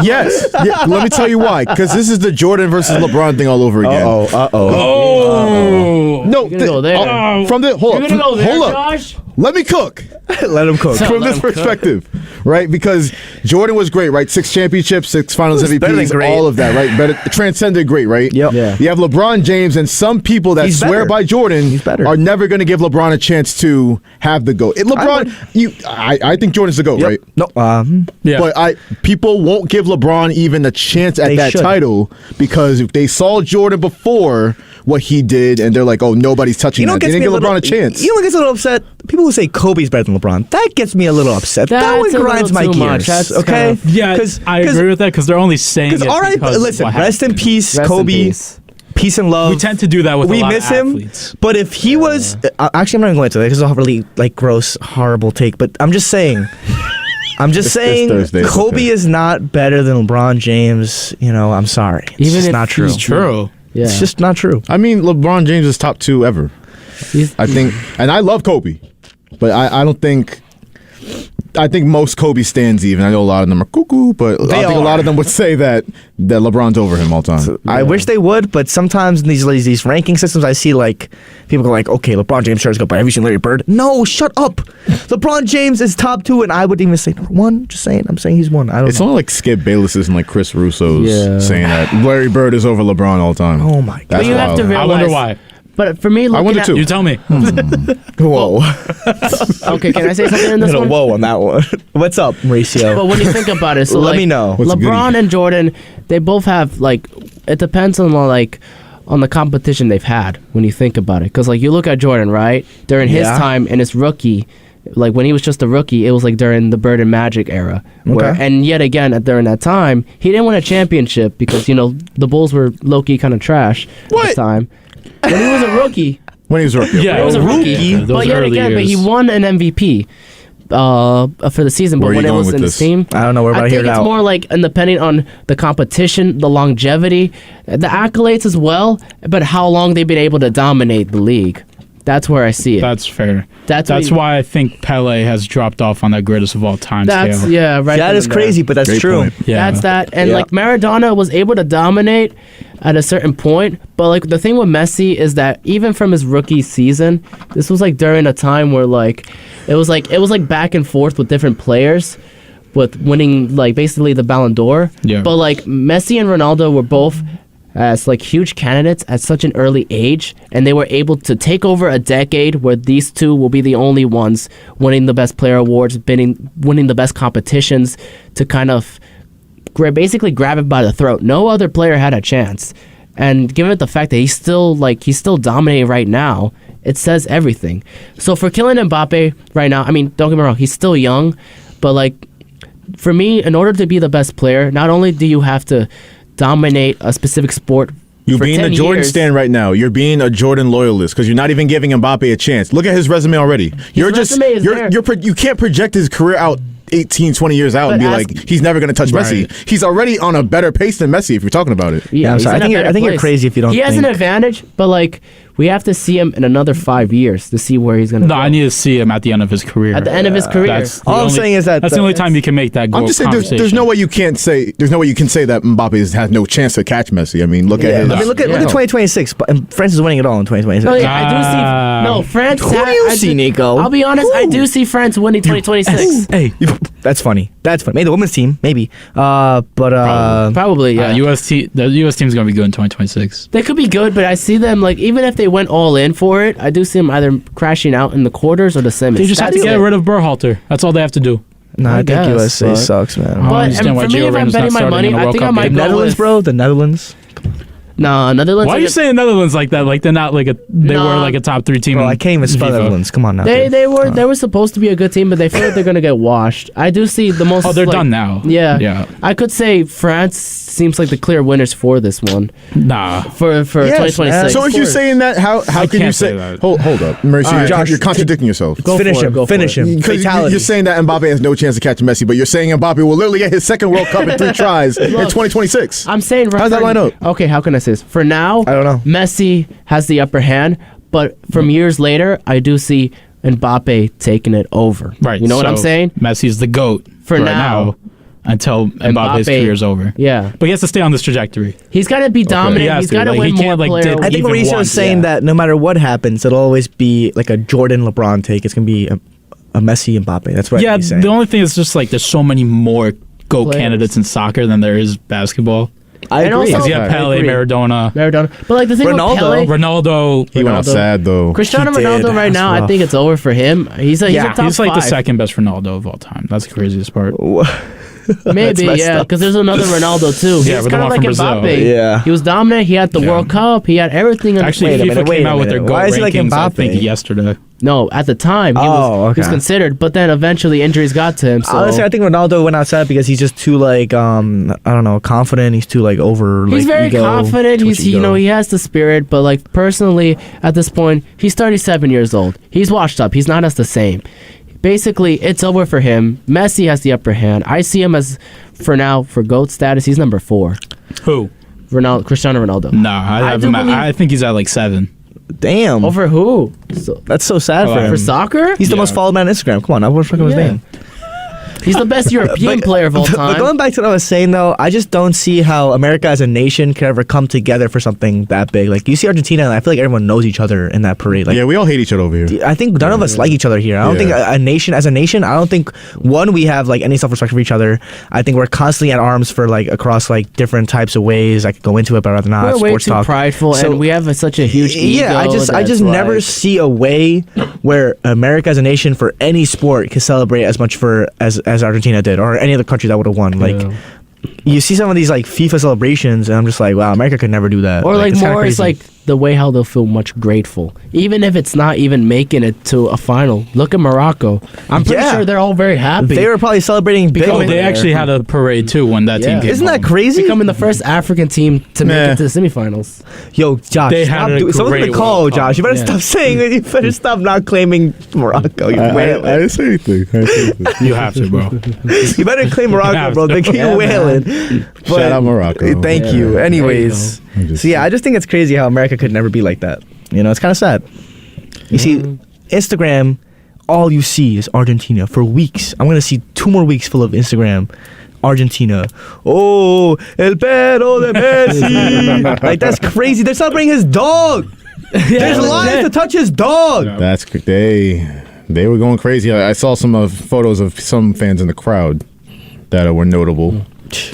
[SPEAKER 4] yes. Yeah, let me tell you why. Because this is the Jordan versus LeBron thing all over again.
[SPEAKER 6] Uh oh.
[SPEAKER 5] Oh, Oh.
[SPEAKER 4] No,
[SPEAKER 7] You're gonna go there.
[SPEAKER 4] from the hold
[SPEAKER 7] You're
[SPEAKER 4] up,
[SPEAKER 7] gonna go there,
[SPEAKER 4] hold up.
[SPEAKER 7] Josh?
[SPEAKER 4] Let me cook.
[SPEAKER 6] Let him cook.
[SPEAKER 4] From
[SPEAKER 7] Let
[SPEAKER 4] this
[SPEAKER 7] him cook.
[SPEAKER 4] perspective, right? Because Jordan was great, right? 6 championships, 6 Finals
[SPEAKER 6] Better than
[SPEAKER 4] MVPs,
[SPEAKER 6] great.
[SPEAKER 4] all of that, right? Better, transcended great, right?
[SPEAKER 6] Yep.
[SPEAKER 7] Yeah.
[SPEAKER 4] You have LeBron James, and some people that
[SPEAKER 6] He's
[SPEAKER 4] swear
[SPEAKER 6] better.
[SPEAKER 4] by Jordan
[SPEAKER 6] He's better.
[SPEAKER 4] are never going to give LeBron a chance to have the GOAT. I think Jordan's the GOAT,
[SPEAKER 6] Yep.
[SPEAKER 4] right?
[SPEAKER 6] No.
[SPEAKER 5] Yeah.
[SPEAKER 4] But people won't give LeBron even a chance at
[SPEAKER 6] They
[SPEAKER 4] that
[SPEAKER 6] should.
[SPEAKER 4] title because if they saw Jordan before what he did, and they're like, "Oh, nobody's touching that." They didn't give LeBron a chance.
[SPEAKER 6] You know what gets a little upset? People who say Kobe's better than LeBron. That gets me a little upset. That
[SPEAKER 7] That's
[SPEAKER 6] one
[SPEAKER 7] a
[SPEAKER 6] grinds my
[SPEAKER 7] little too much.
[SPEAKER 6] gears.
[SPEAKER 7] That's
[SPEAKER 6] Okay.
[SPEAKER 7] kind of-
[SPEAKER 5] Yeah, I agree with that because they're only saying it.
[SPEAKER 6] Because all right,
[SPEAKER 5] because
[SPEAKER 6] listen.
[SPEAKER 5] what
[SPEAKER 6] Rest in
[SPEAKER 5] happened.
[SPEAKER 6] peace,
[SPEAKER 7] Rest in
[SPEAKER 6] Kobe.
[SPEAKER 7] peace.
[SPEAKER 6] Peace and love.
[SPEAKER 5] We tend to do that with
[SPEAKER 6] we
[SPEAKER 5] a lot
[SPEAKER 6] miss
[SPEAKER 5] of
[SPEAKER 6] him.
[SPEAKER 5] athletes.
[SPEAKER 6] But if he was, actually, I'm not even going into that. This is a really like gross, horrible take. But I'm just saying.
[SPEAKER 4] It's Thursday, it's
[SPEAKER 6] Kobe
[SPEAKER 4] okay.
[SPEAKER 6] is not better than LeBron James. You know, I'm sorry. It's
[SPEAKER 7] Even
[SPEAKER 6] just
[SPEAKER 7] if
[SPEAKER 6] not true.
[SPEAKER 7] he's
[SPEAKER 5] True.
[SPEAKER 7] Yeah.
[SPEAKER 6] It's just not true.
[SPEAKER 4] I mean, LeBron James is top 2 ever.
[SPEAKER 7] He's-
[SPEAKER 4] I think, and I love Kobe, but I don't think. I think most Kobe stands even. I know a lot of them are cuckoo, but I think a lot of them would say that LeBron's over him all the time.
[SPEAKER 6] I wish they would, but sometimes in these ranking systems, I see like people go like, okay, LeBron James sure is good, but have you seen Larry Bird? No, shut up. LeBron James is top 2, and I would even say number 1. Just saying, I'm saying he's 1. I don't
[SPEAKER 4] It's
[SPEAKER 6] know.
[SPEAKER 4] only like Skip Bayless's and like Chris Russo's
[SPEAKER 7] Yeah.
[SPEAKER 4] saying that Larry Bird is over LeBron all the time.
[SPEAKER 6] Oh my God.
[SPEAKER 4] That's
[SPEAKER 7] But you have
[SPEAKER 4] wild.
[SPEAKER 7] to
[SPEAKER 5] I
[SPEAKER 7] realize.
[SPEAKER 5] wonder why.
[SPEAKER 7] But for me, looking
[SPEAKER 4] wonder
[SPEAKER 7] at,
[SPEAKER 4] too.
[SPEAKER 5] You tell me.
[SPEAKER 6] Whoa.
[SPEAKER 7] Okay, can I say something in this one?
[SPEAKER 6] Whoa on that one. What's up, Mauricio?
[SPEAKER 7] But when you think about it, so
[SPEAKER 6] Let
[SPEAKER 7] like,
[SPEAKER 6] me know.
[SPEAKER 4] What's
[SPEAKER 7] LeBron
[SPEAKER 4] goody?
[SPEAKER 7] and Jordan, they both have like, it depends on on the competition they've had when you think about it. Because like you look at Jordan, right? During his
[SPEAKER 6] Yeah.
[SPEAKER 7] time in his rookie, like when he was just a rookie, it was like during the Bird and Magic era. Where,
[SPEAKER 6] Okay.
[SPEAKER 7] and yet again, during that time, he didn't win a championship because the Bulls were low key kind of trash at
[SPEAKER 4] What?
[SPEAKER 7] the time. When he was a rookie.
[SPEAKER 4] When he was rookie.
[SPEAKER 5] Yeah,
[SPEAKER 7] He was a rookie,
[SPEAKER 5] Yeah, those
[SPEAKER 7] but yet
[SPEAKER 5] early
[SPEAKER 7] again, but he
[SPEAKER 5] years.
[SPEAKER 7] won an MVP for the season. But
[SPEAKER 4] Where are you
[SPEAKER 7] when it
[SPEAKER 4] going
[SPEAKER 7] was
[SPEAKER 4] with
[SPEAKER 7] in
[SPEAKER 4] this?
[SPEAKER 7] his team,
[SPEAKER 6] I don't know. We're about
[SPEAKER 7] I
[SPEAKER 6] to hear
[SPEAKER 7] think
[SPEAKER 6] it
[SPEAKER 7] it's
[SPEAKER 6] out.
[SPEAKER 7] more like depending on the competition, the longevity, the accolades as well, but how long they've been able to dominate the league. That's where I see it.
[SPEAKER 5] That's fair.
[SPEAKER 7] That's
[SPEAKER 5] why I think Pele has dropped off on that greatest of all time
[SPEAKER 7] That's
[SPEAKER 5] scale.
[SPEAKER 7] yeah, right.
[SPEAKER 6] That
[SPEAKER 7] then
[SPEAKER 6] is
[SPEAKER 7] and there.
[SPEAKER 6] crazy, but that's
[SPEAKER 4] Great
[SPEAKER 6] true.
[SPEAKER 4] point.
[SPEAKER 5] Yeah.
[SPEAKER 7] That's that. And
[SPEAKER 6] Yeah.
[SPEAKER 7] like Maradona was able to dominate at a certain point, but like the thing with Messi is that even from his rookie season, this was like during a time where it was like back and forth with different players with winning like basically the Ballon d'Or.
[SPEAKER 5] Yeah.
[SPEAKER 7] But like Messi and Ronaldo were both as like huge candidates at such an early age, and they were able to take over a decade where these two will be the only ones winning the best player awards, winning the best competitions to kind of basically grab it by the throat. No other player had a chance, and given the fact that he's still dominating right now, it says everything. So for Kylian Mbappe right now, I mean, don't get me wrong, he's still young, but like for me, in order to be the best player, not only do you have to dominate a specific sport.
[SPEAKER 4] You're
[SPEAKER 7] for
[SPEAKER 4] being a
[SPEAKER 7] 10
[SPEAKER 4] Jordan
[SPEAKER 7] years.
[SPEAKER 4] stan right now. You're being a Jordan loyalist because you're not even giving Mbappe a chance. Look at his resume already.
[SPEAKER 7] resume is there.
[SPEAKER 4] You can't project his career out 18, 20 years out and
[SPEAKER 7] But
[SPEAKER 4] be
[SPEAKER 7] ask-
[SPEAKER 4] like, he's never going to touch
[SPEAKER 5] Right.
[SPEAKER 4] Messi. He's already on a better pace than Messi if you're talking about it.
[SPEAKER 6] Yeah, I'm
[SPEAKER 7] he's
[SPEAKER 6] sorry.
[SPEAKER 7] in
[SPEAKER 6] I
[SPEAKER 7] a
[SPEAKER 6] think you're-
[SPEAKER 7] better
[SPEAKER 6] I think you're
[SPEAKER 7] place.
[SPEAKER 6] crazy if you don't
[SPEAKER 7] He has an
[SPEAKER 6] think-
[SPEAKER 7] advantage, but like we have to see him in another 5 years to see where he's gonna
[SPEAKER 5] No,
[SPEAKER 7] go.
[SPEAKER 5] I need to see him at the end of his career.
[SPEAKER 7] At the end of his career.
[SPEAKER 5] That's the
[SPEAKER 6] All I'm
[SPEAKER 5] only-
[SPEAKER 6] saying is that
[SPEAKER 5] that's the only time you can make that goal
[SPEAKER 4] I'm just saying there's no way you can say that Mbappe has no chance to catch Messi. I mean, look at
[SPEAKER 6] Yeah.
[SPEAKER 4] his.
[SPEAKER 6] I mean, look at 2026. And France is winning it all in 2026.
[SPEAKER 7] Oh, yeah, I do see. No, France.
[SPEAKER 6] Who do you see, Nico?
[SPEAKER 7] I'll be honest. I do see France winning 2026.
[SPEAKER 5] Hey,
[SPEAKER 6] That's funny. Maybe the women's team, maybe.
[SPEAKER 7] Probably, yeah.
[SPEAKER 5] the U.S. team's gonna be good in 2026.
[SPEAKER 7] They could be good, but I see them like even if they went all in for it, I do see them either crashing out in the quarters or the semis.
[SPEAKER 5] They just have to
[SPEAKER 7] That's
[SPEAKER 5] get
[SPEAKER 7] it.
[SPEAKER 5] rid of Berhalter. That's all they have to do.
[SPEAKER 6] No, I think
[SPEAKER 7] guess,
[SPEAKER 6] USA
[SPEAKER 7] but-
[SPEAKER 6] sucks, man.
[SPEAKER 5] I don't
[SPEAKER 7] But
[SPEAKER 5] understand
[SPEAKER 7] and
[SPEAKER 5] why
[SPEAKER 7] for me,
[SPEAKER 5] Gio
[SPEAKER 7] if I'm
[SPEAKER 5] Reina's
[SPEAKER 7] betting
[SPEAKER 5] not
[SPEAKER 7] my
[SPEAKER 5] starting
[SPEAKER 7] money,
[SPEAKER 5] in a
[SPEAKER 7] I
[SPEAKER 5] World
[SPEAKER 7] think I
[SPEAKER 5] Cup
[SPEAKER 7] might
[SPEAKER 5] game.
[SPEAKER 7] go
[SPEAKER 6] Netherlands,
[SPEAKER 7] with
[SPEAKER 6] bro. The Netherlands.
[SPEAKER 7] No, Netherlands.
[SPEAKER 5] Why are you saying Netherlands like that? Like they're not like they
[SPEAKER 7] Nah.
[SPEAKER 5] were like a top 3 team.
[SPEAKER 6] Bro,
[SPEAKER 5] in
[SPEAKER 6] I can't even spell
[SPEAKER 5] FIFA.
[SPEAKER 6] Netherlands. Come on now.
[SPEAKER 7] They
[SPEAKER 6] dude.
[SPEAKER 7] they were supposed to be a good team, but they feel like they're gonna get washed. I do see the most.
[SPEAKER 5] Oh, they're
[SPEAKER 7] like-
[SPEAKER 5] done now.
[SPEAKER 7] Yeah,
[SPEAKER 5] Yeah.
[SPEAKER 7] I could say France seems like the clear winners for this one
[SPEAKER 5] Nah.
[SPEAKER 7] for
[SPEAKER 6] Yes,
[SPEAKER 7] 2026.
[SPEAKER 6] man.
[SPEAKER 4] So if you're saying that, how
[SPEAKER 5] I
[SPEAKER 4] can you
[SPEAKER 5] can't
[SPEAKER 4] say
[SPEAKER 5] say that.
[SPEAKER 4] Hold up, Mercy,
[SPEAKER 6] All right, Josh,
[SPEAKER 4] you're contradicting yourself.
[SPEAKER 7] Go
[SPEAKER 6] finish
[SPEAKER 7] for it,
[SPEAKER 6] him.
[SPEAKER 7] go for
[SPEAKER 6] Finish
[SPEAKER 7] it.
[SPEAKER 6] him.
[SPEAKER 4] Because
[SPEAKER 6] Fatality.
[SPEAKER 4] you're saying that Mbappe has no chance to catch Messi, but you're saying Mbappe will literally get his second World Cup in 3 tries in 2026.
[SPEAKER 7] I'm saying
[SPEAKER 4] How's that line up?
[SPEAKER 7] Okay, how can I say this? For now,
[SPEAKER 6] I don't know.
[SPEAKER 7] Messi has the upper hand, but from years later, I do see Mbappe taking it over.
[SPEAKER 5] Right.
[SPEAKER 7] You know what I'm
[SPEAKER 5] so
[SPEAKER 7] saying?
[SPEAKER 5] Messi's the GOAT
[SPEAKER 7] For
[SPEAKER 5] right
[SPEAKER 7] now.
[SPEAKER 5] until Mbappe's career's over.
[SPEAKER 7] Yeah.
[SPEAKER 5] But he has to stay on this trajectory.
[SPEAKER 7] He's got to be dominant.
[SPEAKER 5] He has
[SPEAKER 7] He's
[SPEAKER 5] to.
[SPEAKER 7] got to
[SPEAKER 5] Like,
[SPEAKER 7] win
[SPEAKER 5] he
[SPEAKER 7] more
[SPEAKER 5] can't, like,
[SPEAKER 7] player.
[SPEAKER 5] dip
[SPEAKER 6] I think
[SPEAKER 5] even
[SPEAKER 6] Mauricio
[SPEAKER 5] once,
[SPEAKER 6] is saying that no matter what happens, it'll always be like a Jordan LeBron take. It's gonna be a Messi Mbappe. That's what he's saying.
[SPEAKER 5] The only thing is just like there's so many more GOAT
[SPEAKER 7] Players.
[SPEAKER 5] candidates in soccer than there is basketball.
[SPEAKER 6] I
[SPEAKER 7] And
[SPEAKER 6] agree.
[SPEAKER 7] also-
[SPEAKER 5] Because you have
[SPEAKER 7] I
[SPEAKER 5] Pele,
[SPEAKER 7] agree.
[SPEAKER 5] Maradona,
[SPEAKER 7] But like the thing
[SPEAKER 6] Ronaldo.
[SPEAKER 7] with Pele,
[SPEAKER 5] Ronaldo.
[SPEAKER 4] He went out
[SPEAKER 7] Ronaldo.
[SPEAKER 4] sad though.
[SPEAKER 7] Cristiano
[SPEAKER 6] He did.
[SPEAKER 7] Ronaldo right now,
[SPEAKER 6] That's
[SPEAKER 7] I think
[SPEAKER 6] rough.
[SPEAKER 7] it's over for him. He's a top
[SPEAKER 5] He's like the
[SPEAKER 7] five.
[SPEAKER 5] second best Ronaldo of all time. That's the craziest part.
[SPEAKER 7] Maybe,
[SPEAKER 6] messed
[SPEAKER 7] yeah,
[SPEAKER 6] up.
[SPEAKER 7] because there's another Ronaldo tue.
[SPEAKER 5] Yeah,
[SPEAKER 7] He's
[SPEAKER 5] but the
[SPEAKER 7] kind of
[SPEAKER 5] one
[SPEAKER 7] like
[SPEAKER 5] from Brazil.
[SPEAKER 7] Mbappe.
[SPEAKER 6] Yeah.
[SPEAKER 7] He was dominant. He had the World Cup. He had everything.
[SPEAKER 5] Actually,
[SPEAKER 6] Wait a
[SPEAKER 5] FIFA
[SPEAKER 6] minute,
[SPEAKER 5] came out with their GOAT
[SPEAKER 6] Why is he like
[SPEAKER 5] rankings, I
[SPEAKER 6] Mbappe?
[SPEAKER 5] think, yesterday.
[SPEAKER 7] No, at the time he was considered, but then eventually injuries got to him. So
[SPEAKER 6] Honestly, I think Ronaldo went outside because he's just too like I don't know, confident. He's too like over.
[SPEAKER 7] he's
[SPEAKER 6] like,
[SPEAKER 7] very
[SPEAKER 6] ego,
[SPEAKER 7] confident.
[SPEAKER 6] too
[SPEAKER 7] He's
[SPEAKER 6] much ego.
[SPEAKER 7] he has the spirit, but like personally, at this point, he's 37 years old. He's washed up. He's not as the same. Basically, it's over for him. Messi has the upper hand. I see him as, for now, for GOAT status, he's number 4.
[SPEAKER 5] Who?
[SPEAKER 7] Cristiano Ronaldo.
[SPEAKER 5] No, I have
[SPEAKER 7] do
[SPEAKER 5] him.
[SPEAKER 7] believe-
[SPEAKER 5] I think he's at like 7.
[SPEAKER 6] Damn.
[SPEAKER 7] Over who? So,
[SPEAKER 6] That's so sad for him.
[SPEAKER 7] for soccer?
[SPEAKER 6] He's the most followed man on Instagram. Come on, I was fucking his
[SPEAKER 7] Yeah.
[SPEAKER 6] name.
[SPEAKER 7] He's the best European player of all
[SPEAKER 6] But
[SPEAKER 7] time.
[SPEAKER 6] going back to what I was saying though, I just don't see how America as a nation could ever come together for something that big. Like you see Argentina, and I feel like everyone knows each other in that parade. Like
[SPEAKER 4] Yeah, we all hate each other over here.
[SPEAKER 6] I think none of us like each other here. I don't
[SPEAKER 4] Yeah.
[SPEAKER 6] think a nation, as a nation, I don't think one, we have like any self-respect for each other. I think we're constantly at arms for like across like different types of ways. I could go into it, but I'd rather not.
[SPEAKER 7] We're way
[SPEAKER 6] Sports
[SPEAKER 7] too
[SPEAKER 6] talk.
[SPEAKER 7] prideful,
[SPEAKER 6] So-
[SPEAKER 7] and we have such a huge ego.
[SPEAKER 6] Yeah, I just
[SPEAKER 7] that's
[SPEAKER 6] never
[SPEAKER 7] like-
[SPEAKER 6] see a way where America as a nation for any sport can celebrate as much as Argentina did, or any other country that would have won. Like you see some of these like FIFA celebrations, and I'm just like, wow, America could never do that.
[SPEAKER 7] Or like
[SPEAKER 6] it's kinda
[SPEAKER 7] more, it's
[SPEAKER 6] crazy.
[SPEAKER 7] like the way how they'll feel much grateful, even if it's not even making it to a final. Look at Morocco. I'm pretty
[SPEAKER 6] Yeah.
[SPEAKER 7] sure they're all very happy.
[SPEAKER 6] they were probably celebrating big.
[SPEAKER 5] Oh,
[SPEAKER 6] over
[SPEAKER 5] they
[SPEAKER 6] there.
[SPEAKER 5] actually had a parade too when that team
[SPEAKER 7] Yeah.
[SPEAKER 5] came
[SPEAKER 6] Isn't that
[SPEAKER 5] home.
[SPEAKER 6] crazy?
[SPEAKER 7] becoming the first African team to make
[SPEAKER 4] Nah.
[SPEAKER 7] it to the semifinals.
[SPEAKER 6] Yo, Josh,
[SPEAKER 5] They
[SPEAKER 6] stop
[SPEAKER 5] had a
[SPEAKER 6] someone's gonna
[SPEAKER 5] great
[SPEAKER 6] call,
[SPEAKER 5] World Cup.
[SPEAKER 6] Josh. You better
[SPEAKER 7] Yeah.
[SPEAKER 6] stop saying it. You better stop not claiming Morocco. You,
[SPEAKER 4] I didn't say anything.
[SPEAKER 5] You have to, bro.
[SPEAKER 6] you better claim Morocco,
[SPEAKER 5] Yeah,
[SPEAKER 6] bro. They keep
[SPEAKER 7] yeah,
[SPEAKER 6] wailing.
[SPEAKER 4] Shout out Morocco.
[SPEAKER 6] Thank you. Anyways, so yeah, I just think it's crazy how America could never be like that. You know, it's kind of sad. You see, Instagram, all you see is Argentina for weeks. I'm gonna see 2 more weeks full of Instagram. Argentina. Oh, el perro de Messi. Like that's crazy. They're celebrating his dog. There's lions to touch his dog.
[SPEAKER 4] That's they were going crazy. I saw some photos of some fans in the crowd that were notable.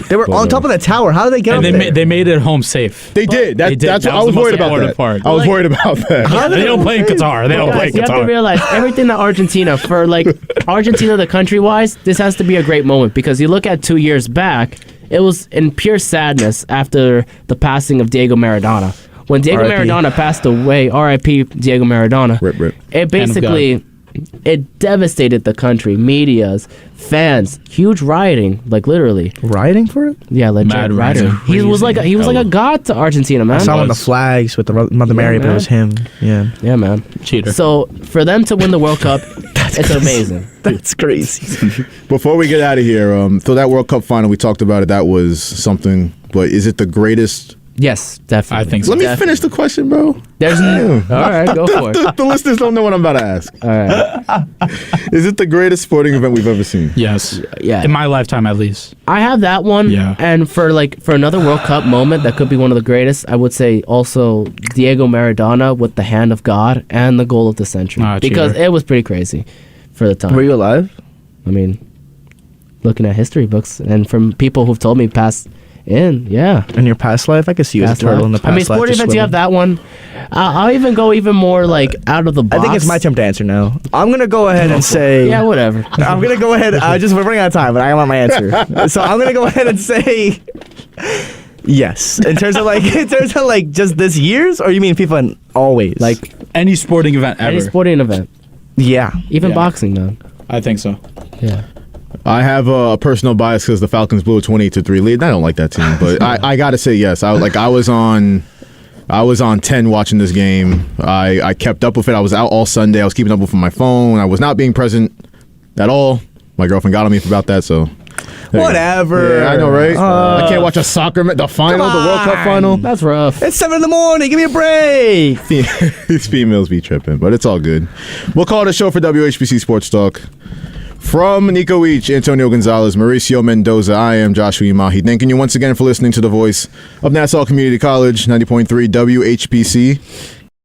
[SPEAKER 6] They were on top of the tower. How did they get
[SPEAKER 5] And
[SPEAKER 6] up there?
[SPEAKER 5] they made it home safe.
[SPEAKER 4] They did.
[SPEAKER 5] They did.
[SPEAKER 4] That's
[SPEAKER 5] That
[SPEAKER 4] what I
[SPEAKER 5] was
[SPEAKER 4] was
[SPEAKER 5] the most
[SPEAKER 4] worried about.
[SPEAKER 5] important
[SPEAKER 4] That
[SPEAKER 5] part.
[SPEAKER 4] I was
[SPEAKER 7] Like-
[SPEAKER 4] worried about that.
[SPEAKER 5] They don't play in Qatar. They don't play in
[SPEAKER 7] Guys, you have to
[SPEAKER 5] Qatar.
[SPEAKER 7] realize everything that Argentina, for like Argentina, the country wise, this has to be a great moment because you look at 2 years back, it was in pure sadness after the passing of Diego Maradona. When Diego
[SPEAKER 6] R.I.P.
[SPEAKER 7] Maradona passed away, R.I.P. Diego Maradona.
[SPEAKER 4] Rip, rip.
[SPEAKER 7] It basically it devastated the country, medias, fans, huge rioting, like literally.
[SPEAKER 6] Rioting for it?
[SPEAKER 7] Yeah, like
[SPEAKER 5] Mad
[SPEAKER 7] rioting.
[SPEAKER 5] rioting.
[SPEAKER 7] He was like a god to Argentina, man.
[SPEAKER 6] I saw him on the flags with the Mother Mary, but it
[SPEAKER 7] man.
[SPEAKER 6] was him. Yeah.
[SPEAKER 7] Yeah, man.
[SPEAKER 5] Cheater.
[SPEAKER 7] So for them to win the World Cup, it's amazing.
[SPEAKER 6] That's crazy.
[SPEAKER 4] Before we get out of here, so that World Cup final, we talked about it. That was something. But is it the greatest?
[SPEAKER 7] Yes, definitely.
[SPEAKER 5] I think so.
[SPEAKER 4] Let me
[SPEAKER 7] Definitely.
[SPEAKER 4] finish the question, bro.
[SPEAKER 7] There's all right, go for it.
[SPEAKER 4] The listeners don't know what I'm about to ask.
[SPEAKER 7] All right.
[SPEAKER 4] Is it the greatest sporting event we've ever seen?
[SPEAKER 5] Yes.
[SPEAKER 7] Yeah.
[SPEAKER 5] In my lifetime, at least.
[SPEAKER 7] I have that one.
[SPEAKER 5] Yeah.
[SPEAKER 7] And for another World Cup moment that could be one of the greatest, I would say also Diego Maradona with the hand of God and the goal of the century. Because
[SPEAKER 5] cheater.
[SPEAKER 7] it was pretty crazy for the time.
[SPEAKER 6] Were you alive?
[SPEAKER 7] I mean, looking at history books and from people who've told me past in, yeah.
[SPEAKER 6] In your past life? I could see you as a
[SPEAKER 7] Past
[SPEAKER 6] turtle
[SPEAKER 7] life.
[SPEAKER 6] in the past
[SPEAKER 7] I mean,
[SPEAKER 6] life.
[SPEAKER 7] sporting
[SPEAKER 6] just
[SPEAKER 7] events, you have
[SPEAKER 6] swimming.
[SPEAKER 7] that one. I'll even go even more like out of the box.
[SPEAKER 6] I think it's my turn to answer now. I'm going to go ahead and say...
[SPEAKER 7] Yeah, whatever.
[SPEAKER 6] I'm going to go ahead... we're running out of time, but I want my answer. So I'm going to go ahead and say... Yes. In terms of like just this year's, or you mean FIFA and always?
[SPEAKER 7] Like
[SPEAKER 5] Any sporting event ever.
[SPEAKER 7] any sporting event,
[SPEAKER 6] yeah.
[SPEAKER 7] even
[SPEAKER 5] Yeah.
[SPEAKER 7] boxing, man.
[SPEAKER 5] I think so.
[SPEAKER 7] Yeah.
[SPEAKER 4] I have a personal bias because the Falcons blew a 28-3 lead. I don't like that team, but I got to say yes. I was on 10 watching this game. I kept up with it. I was out all Sunday. I was keeping up with my phone. I was not being present at all. My girlfriend got on me about that, so. there you go.
[SPEAKER 6] Whatever.
[SPEAKER 4] Yeah, I know, right? I can't watch a soccer the final, the World Cup final.
[SPEAKER 7] That's rough.
[SPEAKER 6] It's 7 a.m. Give me a break.
[SPEAKER 4] These females be tripping, but it's all good. We'll call it a show for WHPC Sports Talk. From Nico Each, Antonio Gonzalez, Mauricio Mendoza, I am Joshua Umahi. Thanking you once again for listening to the voice of Nassau Community College, 90.3 WHPC.